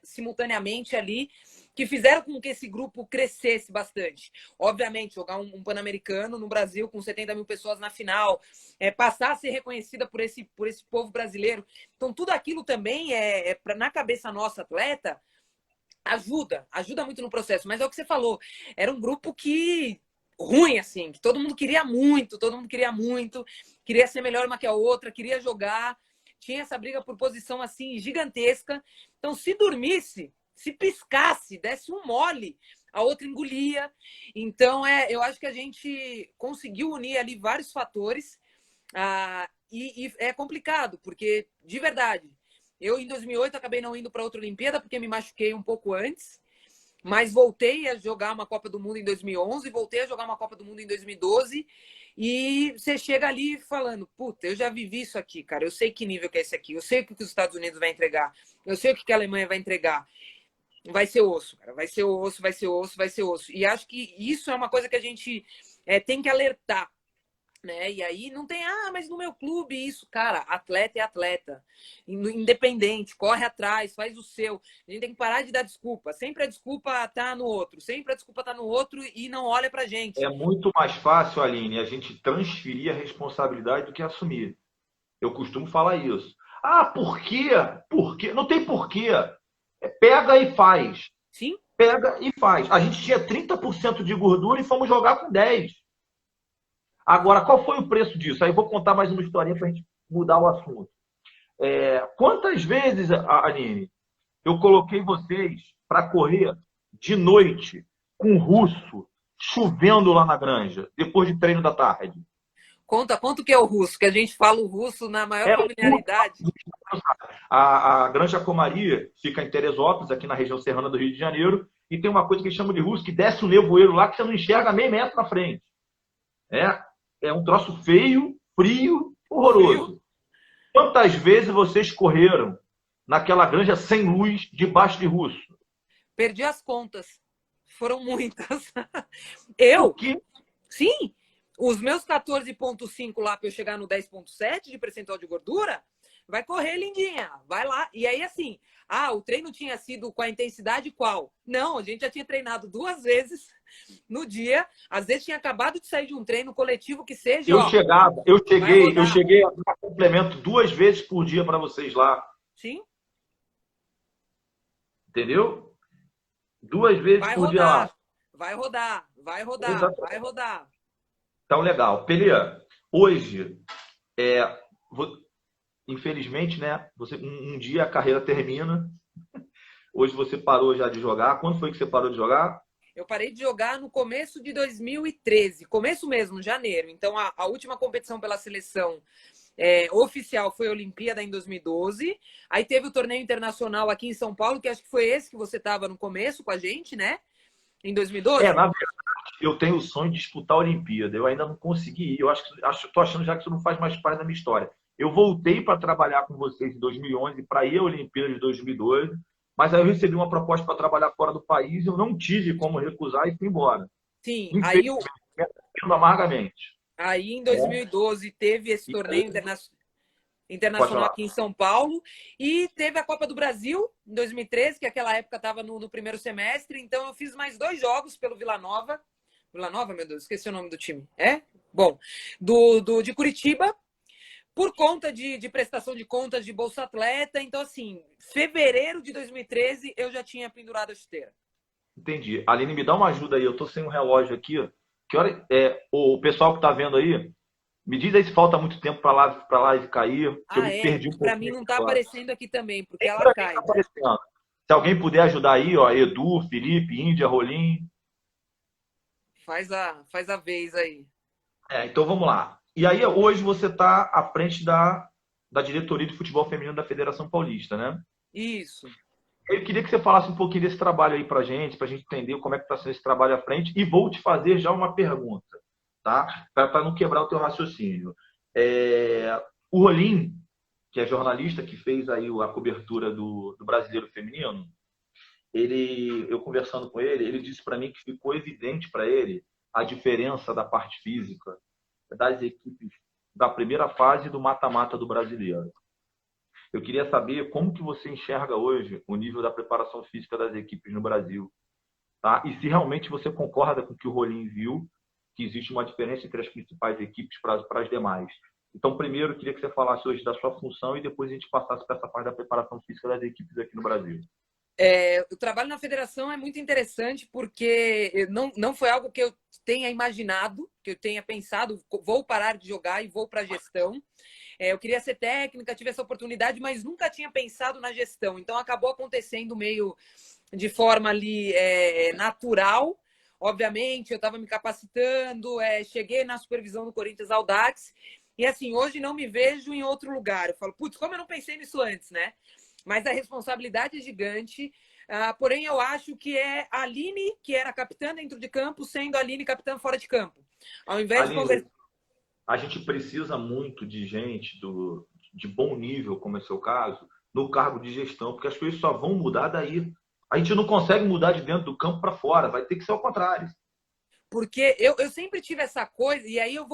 simultaneamente ali, que fizeram com que esse grupo crescesse bastante. Obviamente, jogar um Pan-Americano no Brasil com 70 mil pessoas na final, passar a ser reconhecida por esse povo brasileiro. Então, tudo aquilo também na cabeça nossa, atleta, ajuda muito no processo. Mas é o que você falou, era um grupo que ruim, assim, que todo mundo queria ser melhor uma que a outra, queria jogar, tinha essa briga por posição, assim, gigantesca. Então, se dormisse, se piscasse, desse um mole, a outra engolia. Então, eu acho que a gente conseguiu unir ali vários fatores, e é complicado, porque, de verdade, eu, em 2008, acabei não indo para outra Olimpíada, porque me machuquei um pouco antes. Mas voltei a jogar uma Copa do Mundo em 2011, voltei a jogar uma Copa do Mundo em 2012. E você chega ali falando, puta, eu já vivi isso aqui, cara. Eu sei que nível que é esse aqui. Eu sei o que os Estados Unidos vai entregar. Eu sei o que a Alemanha vai entregar. Vai ser osso, cara. Vai ser osso, vai ser osso, vai ser osso. E acho que isso é uma coisa que a gente tem que alertar. Né? E aí não tem, mas no meu clube isso, cara, atleta é atleta, independente, corre atrás, faz o seu. A gente tem que parar de dar desculpa. Sempre a desculpa tá no outro, sempre a desculpa tá no outro e não olha pra gente. É muito mais fácil, Aline, a gente transferir a responsabilidade do que assumir. Eu costumo falar isso. Por quê? Por quê? Não tem porquê. Pega e faz. Sim, Pega e faz. A gente tinha 30% de gordura e fomos jogar com 10. Agora, qual foi o preço disso? Aí vou contar mais uma historinha para a gente mudar o assunto. Quantas vezes, Aline, eu coloquei vocês para correr de noite com russo, chovendo lá na granja, depois de treino da tarde? conta quanto que é o russo, que a gente fala o russo na maior O familiaridade. A Granja Comaria fica em Teresópolis, aqui na região serrana do Rio de Janeiro, e tem uma coisa que eles chamam de russo, que desce o nevoeiro lá que você não enxerga meio metro na frente. É um troço feio, frio, horroroso. Quantas vezes vocês correram naquela granja sem luz, debaixo de russo? Perdi as contas. Foram muitas. Eu? Porque Sim. Os meus 14,5 lá para eu chegar no 10,7 de percentual de gordura, vai correr, lindinha. Vai lá. E aí, assim, o treino tinha sido com a intensidade qual? Não, a gente já tinha treinado 2 vezes no dia. Às vezes tinha acabado de sair de um treino coletivo que seja, eu cheguei a dar complemento 2 vezes por dia para vocês lá. Sim. Entendeu? 2 vezes Vai por dia lá. Vai rodar, vai rodar, Exatamente. vai rodar. Então, legal. Pelia, hoje, infelizmente, né? Um dia a carreira termina. Hoje você parou já de jogar. Quando foi que você parou de jogar? Eu parei de jogar no começo de 2013, começo mesmo, janeiro. Então, a última competição pela seleção oficial foi a Olimpíada em 2012. Aí teve o torneio internacional aqui em São Paulo, que acho que foi esse que você estava no começo com a gente, né? Em 2012. Na verdade, eu tenho o sonho de disputar a Olimpíada. Eu ainda não consegui ir. Tô achando já que isso não faz mais parte da minha história. Eu voltei para trabalhar com vocês em 2011 para ir à Olimpíada de 2012, mas aí eu recebi uma proposta para trabalhar fora do país, eu não tive como recusar e fui embora. Sim, aí arrependo amargamente. Aí, em 2012, teve esse E torneio aí, pode internacional falar. aqui em São Paulo e teve a Copa do Brasil em 2013, que aquela época estava no primeiro semestre. Então, eu fiz mais 2 jogos pelo Vila Nova. Vila Nova, meu Deus, esqueci o nome do time. É? Bom, de Curitiba, por conta de prestação de contas de Bolsa Atleta. Então, assim, fevereiro de 2013, eu já tinha pendurado a chuteira. Entendi. Aline, me dá uma ajuda aí. Eu tô sem um relógio aqui. Que hora é o pessoal que tá vendo aí? Me diz aí se falta muito tempo para live cair, que eu Ah, me é? perdi um Para pouquinho mim aqui não está agora. aparecendo aqui também, porque Nem ela para mim tá cai. aparecendo. Se alguém puder ajudar aí, ó, Edu, Felipe, Índia, Rolim. Faz a vez aí. Então vamos lá. E aí hoje você está à frente da diretoria de futebol feminino da Federação Paulista, né? Isso. Eu queria que você falasse um pouquinho desse trabalho aí para a gente entender como é que está sendo esse trabalho à frente. E vou te fazer já uma pergunta, tá? Para não quebrar o teu raciocínio. O Rolim, que é jornalista que fez aí a cobertura do Brasileiro Feminino, eu conversando com ele disse para mim que ficou evidente para ele a diferença da parte física das equipes da primeira fase do mata-mata do Brasileiro. Eu queria saber como que você enxerga hoje o nível da preparação física das equipes no Brasil, tá? E se realmente você concorda com o que o Rolim viu, que existe uma diferença entre as principais equipes para as demais. Então, primeiro, eu queria que você falasse hoje da sua função e depois a gente passasse para essa parte da preparação física das equipes aqui no Brasil. O trabalho na federação é muito interessante porque não foi algo que eu tenha imaginado, que eu tenha pensado, vou parar de jogar e vou para a gestão. Eu queria ser técnica, tive essa oportunidade, mas nunca tinha pensado na gestão. Então, acabou acontecendo meio de forma ali natural. Obviamente, eu estava me capacitando, cheguei na supervisão do Corinthians Audax. E assim, hoje não me vejo em outro lugar. Eu falo, putz, como eu não pensei nisso antes, né? Mas a responsabilidade é gigante. Porém, eu acho que é a Aline, que era capitã dentro de campo, sendo a Aline capitã fora de campo. Ao invés de Aline, conversar. a gente precisa muito de gente de bom nível, como é o seu caso, no cargo de gestão, porque as coisas só vão mudar daí. A gente não consegue mudar de dentro do campo para fora, vai ter que ser ao contrário. Porque eu sempre tive essa coisa, e aí eu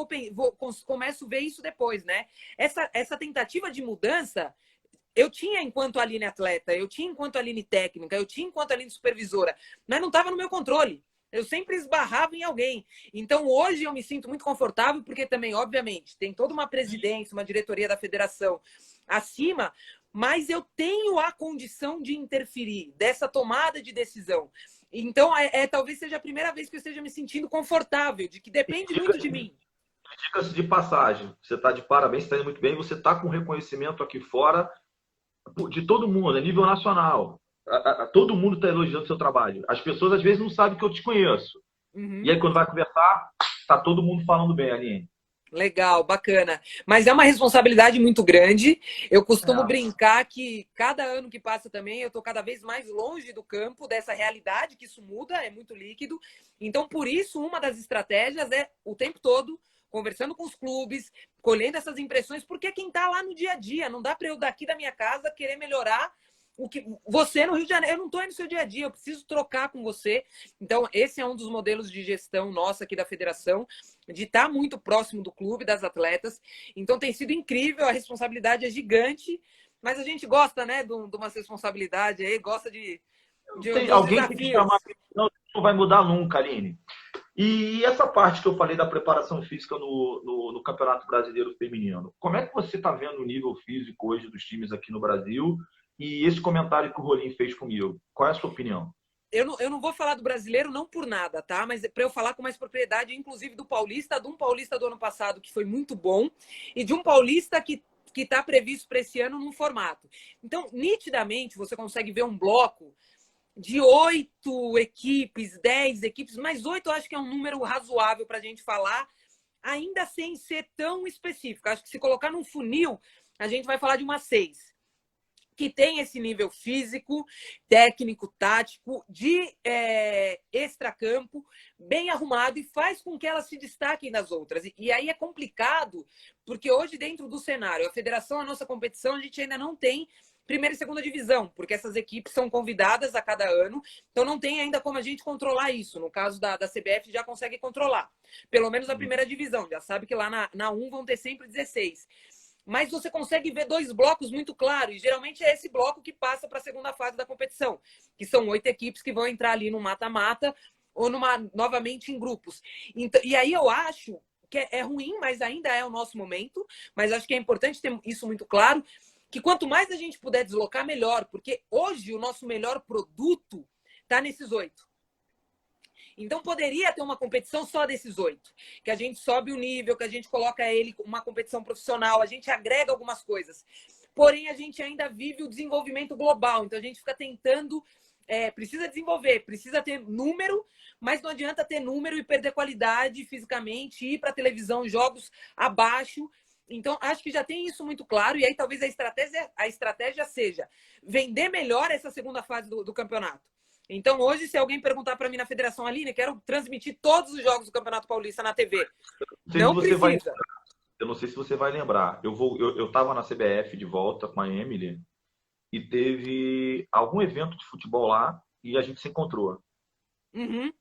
começo a ver isso depois, né? Essa tentativa de mudança, eu tinha enquanto Aline atleta, eu tinha enquanto Aline técnica, eu tinha enquanto Aline supervisora, mas não estava no meu controle. Eu sempre esbarrava em alguém. Então, hoje eu me sinto muito confortável, porque também, obviamente, tem toda uma presidência, uma diretoria da federação acima, mas eu tenho a condição de interferir dessa tomada de decisão. Então, talvez seja a primeira vez que eu esteja me sentindo confortável, de que depende muito de mim. Diga-se de passagem, você está de parabéns, está indo muito bem, você está com reconhecimento aqui fora de todo mundo, a nível nacional. Todo mundo está elogiando o seu trabalho. As pessoas às vezes não sabem que eu te conheço. E Uhum. aí, quando vai conversar, está todo mundo falando bem, Aline. Legal, bacana. Mas é uma responsabilidade muito grande. Eu costumo É. brincar que cada ano que passa também eu estou cada vez mais longe do campo, dessa realidade que isso muda, é muito líquido. Então, por isso, uma das estratégias é o tempo todo conversando com os clubes, colhendo essas impressões, porque é quem está lá no dia a dia. Não dá para eu daqui da minha casa querer melhorar o que você no Rio de Janeiro. Eu não estou aí no seu dia a dia, eu preciso trocar com você. Então, esse é um dos modelos de gestão nossa aqui da federação, de estar muito próximo do clube, das atletas. Então, tem sido incrível, a responsabilidade é gigante, mas a gente gosta, né, de uma responsabilidade aí, gosta Tem, dos alguém tem que desafios. chamar, não, não vai mudar nunca, Aline. E essa parte que eu falei da preparação física no Campeonato Brasileiro Feminino, como é que você está vendo o nível físico hoje dos times aqui no Brasil? E esse comentário que o Rolim fez comigo, qual é a sua opinião? Eu não vou falar do brasileiro não por nada, tá? Mas para eu falar com mais propriedade, inclusive do Paulista, de um Paulista do ano passado que foi muito bom e de um Paulista que está previsto para esse ano num formato. Então, nitidamente, você consegue ver um bloco de 8 equipes, 10 equipes, mas 8 eu acho que é um número razoável para a gente falar, ainda sem ser tão específico. Acho que se colocar num funil, a gente vai falar de umas 6 que tem esse nível físico, técnico, tático, de extracampo, bem arrumado, e faz com que elas se destaquem das outras. E aí é complicado, porque hoje, dentro do cenário, a federação, a nossa competição, a gente ainda não tem primeira e segunda divisão, porque essas equipes são convidadas a cada ano, então não tem ainda como a gente controlar isso. No caso da CBF, já consegue controlar. Pelo menos a primeira divisão, já sabe que lá na 1 vão ter sempre 16. Mas você consegue ver 2 blocos muito claros, e geralmente é esse bloco que passa para a segunda fase da competição, que são 8 equipes que vão entrar ali no mata-mata ou novamente em grupos. Então, e aí eu acho que é ruim, mas ainda é o nosso momento, mas acho que é importante ter isso muito claro, que quanto mais a gente puder deslocar, melhor, porque hoje o nosso melhor produto está nesses 8. Então poderia ter uma competição só desses 8, que a gente sobe o nível, que a gente coloca ele uma competição profissional, a gente agrega algumas coisas. Porém, a gente ainda vive o desenvolvimento global, então a gente fica tentando, precisa desenvolver, precisa ter número, mas não adianta ter número e perder qualidade fisicamente, ir para a televisão, jogos abaixo. Então, acho que já tem isso muito claro, e aí talvez a estratégia seja vender melhor essa segunda fase do campeonato. Então, hoje, se alguém perguntar para mim na Federação, Aline, quero transmitir todos os jogos do Campeonato Paulista na TV. Não precisa. Eu não sei se você vai lembrar. Eu estava na CBF de volta com a Emily e teve algum evento de futebol lá e a gente se encontrou. Uhum.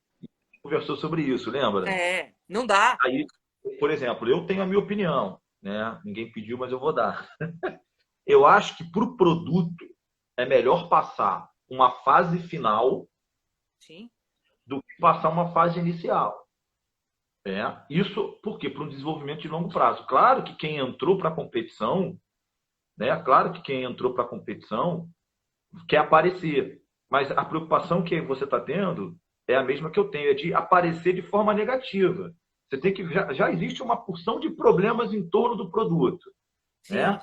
Conversou sobre isso, lembra? Não dá. Aí, por exemplo, eu tenho a minha opinião, né? Ninguém pediu, mas eu vou dar. Eu acho que para o produto é melhor passar uma fase final Sim. do que passar uma fase inicial. Isso porque para um desenvolvimento de longo prazo. Claro que quem entrou para a competição, né? Claro que quem entrou para a competição quer aparecer, mas a preocupação que você está tendo é a mesma que eu tenho, é de aparecer de forma negativa. Você tem que já existe uma porção de problemas em torno do produto, né?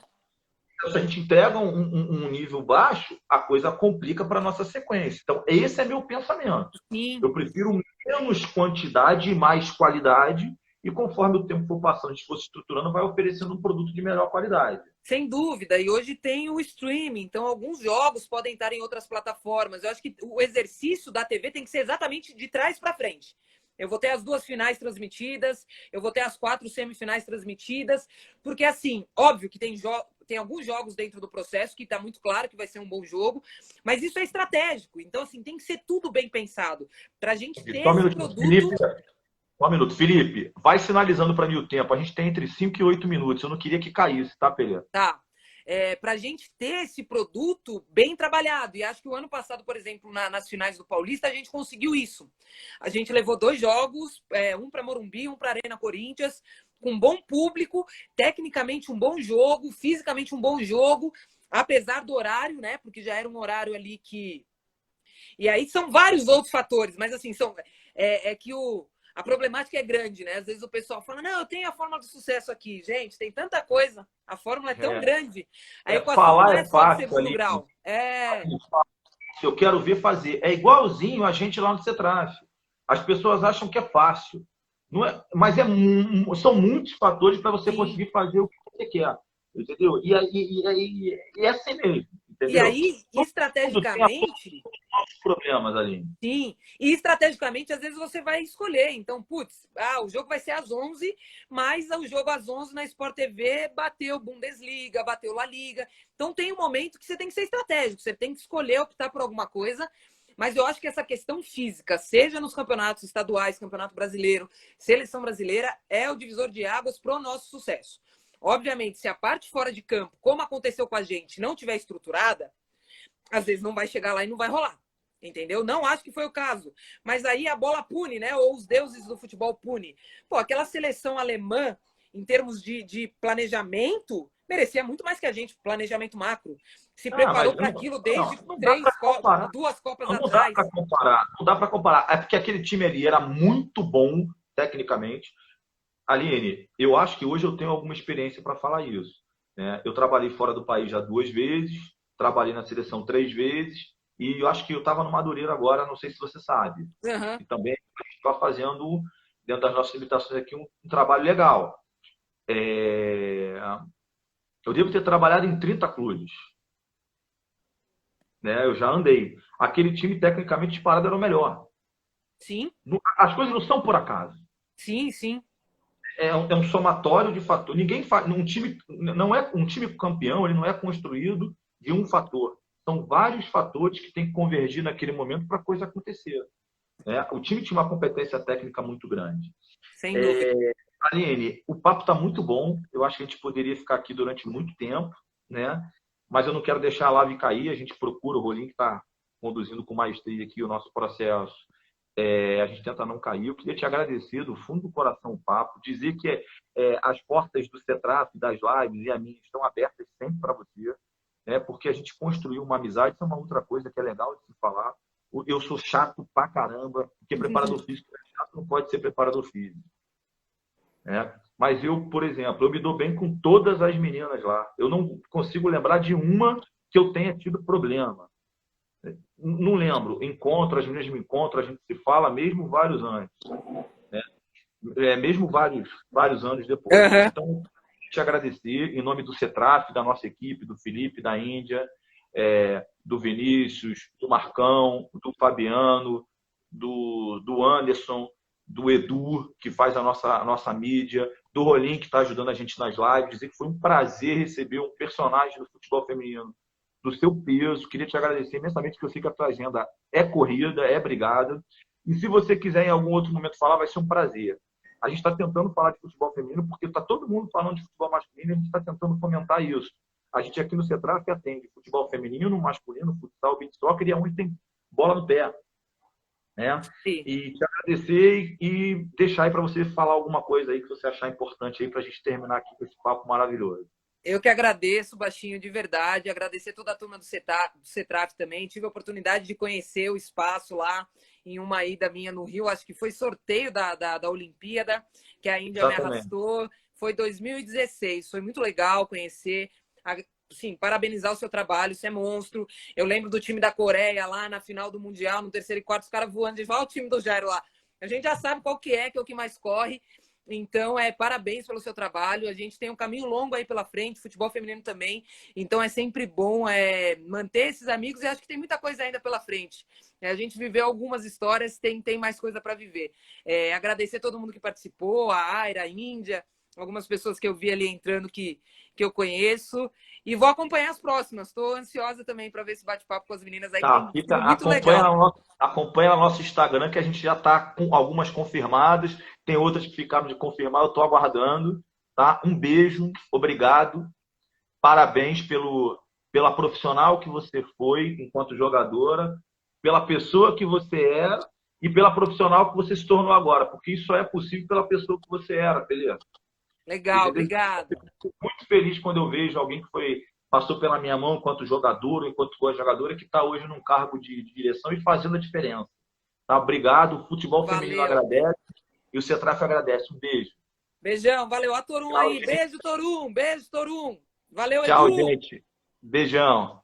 Se a gente entrega um nível baixo, a coisa complica para a nossa sequência. Então, esse é meu pensamento. Sim. Eu prefiro menos quantidade e mais qualidade, e conforme o tempo for passando, a gente for se estruturando, vai oferecendo um produto de melhor qualidade. Sem dúvida. E hoje tem o streaming, então alguns jogos podem estar em outras plataformas. Eu acho que o exercício da TV tem que ser exatamente de trás para frente. Eu vou ter as 2 finais transmitidas, eu vou ter as 4 semifinais transmitidas, porque assim, óbvio que tem alguns jogos dentro do processo que está muito claro que vai ser um bom jogo, mas isso é estratégico. Então, assim, tem que ser tudo bem pensado para a gente ter esse produto. Felipe, um minuto. Felipe, vai sinalizando para mim o tempo. A gente tem entre 5 e 8 minutos. Eu não queria que caísse, tá, Pelé? Tá. Para a gente ter esse produto bem trabalhado. E acho que o ano passado, por exemplo, nas finais do Paulista, a gente conseguiu isso. A gente levou 2 jogos, um para Morumbi, um para Arena Corinthians, com um bom público, tecnicamente um bom jogo, fisicamente um bom jogo, apesar do horário, né? Porque já era um horário ali que... E aí são vários outros fatores, mas assim, que a problemática é grande, né? Às vezes o pessoal fala, não, eu tenho a fórmula do sucesso aqui. Gente, tem tanta coisa. A fórmula é tão grande. A equação não é só de segundo grau. Eu quero ver fazer. É igualzinho a gente lá no Cetraf. As pessoas acham que é fácil. Não é, mas são muitos fatores para você conseguir fazer o que você quer. Entendeu? E é assim mesmo. Entendeu? E aí, estrategicamente... problemas ali. Sim, e estrategicamente, às vezes você vai escolher. Então, o jogo vai ser às 11, mas o jogo às 11 na Sport TV bateu Bundesliga, bateu La Liga. Então, tem um momento que você tem que ser estratégico, você tem que escolher, optar por alguma coisa. Mas eu acho que essa questão física, seja nos campeonatos estaduais, campeonato brasileiro, seleção brasileira, é o divisor de águas para o nosso sucesso. Obviamente, se a parte fora de campo, como aconteceu com a gente, não tiver estruturada, às vezes não vai chegar lá e não vai rolar. Entendeu? Não acho que foi o caso. Mas aí a bola pune, né? Ou os deuses do futebol pune. Pô, aquela seleção alemã, em termos de planejamento, merecia muito mais que a gente, planejamento macro. Se preparou para aquilo desde 2 Copas atrás. Não dá para comparar. É porque aquele time ali era muito bom, tecnicamente. Aline, eu acho que hoje eu tenho alguma experiência para falar isso. Né? Eu trabalhei fora do país já 2 vezes, trabalhei na seleção 3 vezes, e eu acho que eu estava no Madureira agora, não sei se você sabe. Uhum. E também a gente está fazendo, dentro das nossas limitações aqui, um trabalho legal. Eu devo ter trabalhado em 30 clubes. Né? Eu já andei. Aquele time, tecnicamente, disparado era o melhor. Sim. As coisas não são por acaso. Sim, sim. É um somatório de fatores. Ninguém faz. Um time não é um time campeão, ele não é construído de um fator. São vários fatores que têm que convergir naquele momento para a coisa acontecer. Né? O time tinha uma competência técnica muito grande. Sem dúvida. Aline, o papo está muito bom. Eu acho que a gente poderia ficar aqui durante muito tempo, né? Mas eu não quero deixar a live cair. A gente procura, o Rolim que está conduzindo com maestria aqui o nosso processo. A gente tenta não cair. Eu queria te agradecer do fundo do coração o papo, dizer que as portas do CETRAF, das lives e a minha estão abertas sempre para você, né? Porque a gente construiu uma amizade. Isso é uma outra coisa que é legal de se falar. Eu sou chato pra caramba, porque preparador físico é chato, não pode ser preparador físico. Mas eu, por exemplo, eu me dou bem com todas as meninas lá. Eu não consigo lembrar de uma que eu tenha tido problema. Não lembro. Encontro, as meninas me encontram, a gente se fala mesmo vários anos. Mesmo vários anos depois. Uhum. Então, te agradecer em nome do CETRAF, da nossa equipe, do Felipe, da Índia, do Vinícius, do Marcão, do Fabiano, do Anderson, do Edu, que faz a nossa mídia, do Rolim, que está ajudando a gente nas lives. Dizer que foi um prazer receber um personagem do futebol feminino do seu peso. Queria te agradecer imensamente, que eu sei que a tua agenda é corrida, é brigada. E se você quiser em algum outro momento falar, vai ser um prazer. A gente está tentando falar de futebol feminino porque está todo mundo falando de futebol masculino e a gente está tentando fomentar isso. A gente aqui no CETRAF atende futebol feminino, masculino, futsal, beach soccer e aonde tem bola no pé. E te agradecer e deixar aí para você falar alguma coisa aí que você achar importante aí para a gente terminar aqui com esse papo maravilhoso. Eu que agradeço, Baixinho, de verdade. Agradecer toda a turma do CETRAF também. Tive a oportunidade de conhecer o espaço lá em uma ida minha no Rio. Acho que foi sorteio da Olimpíada, que a Índia me arrastou. Foi 2016. Foi muito legal conhecer. Sim, parabenizar o seu trabalho, isso é monstro. Eu lembro do time da Coreia lá na final do Mundial, no terceiro e quarto, os caras voando. A gente fala, o time do Jairo lá. A gente já sabe qual que é o que mais corre. Então, parabéns pelo seu trabalho. A gente tem um caminho longo aí pela frente, futebol feminino também. Então, é sempre bom manter esses amigos e acho que tem muita coisa ainda pela frente. A gente viveu algumas histórias, tem mais coisa para viver. Agradecer a todo mundo que participou, a Aira, a Índia, algumas pessoas que eu vi ali entrando que eu conheço. E vou acompanhar as próximas. Estou ansiosa também para ver esse bate-papo com as meninas aí. Muito legal. Acompanha o nosso Instagram, que a gente já está com algumas confirmadas. Tem outras que ficaram de confirmar. Eu estou aguardando. Tá? Um beijo. Obrigado. Parabéns pela profissional que você foi enquanto jogadora, pela pessoa que você era e pela profissional que você se tornou agora. Porque isso só é possível pela pessoa que você era, beleza? Legal, obrigado. Fico muito feliz quando eu vejo alguém que passou pela minha mão enquanto jogador, enquanto jogadora, que está hoje num cargo de direção e fazendo a diferença. Tá? Obrigado. O futebol feminino agradece e o CETRAF agradece. Um beijo. Beijão, valeu. A Torum aí. Gente. Beijo, Torum. Beijo, Torum. Valeu, Tchau, Edu. gente. Beijão.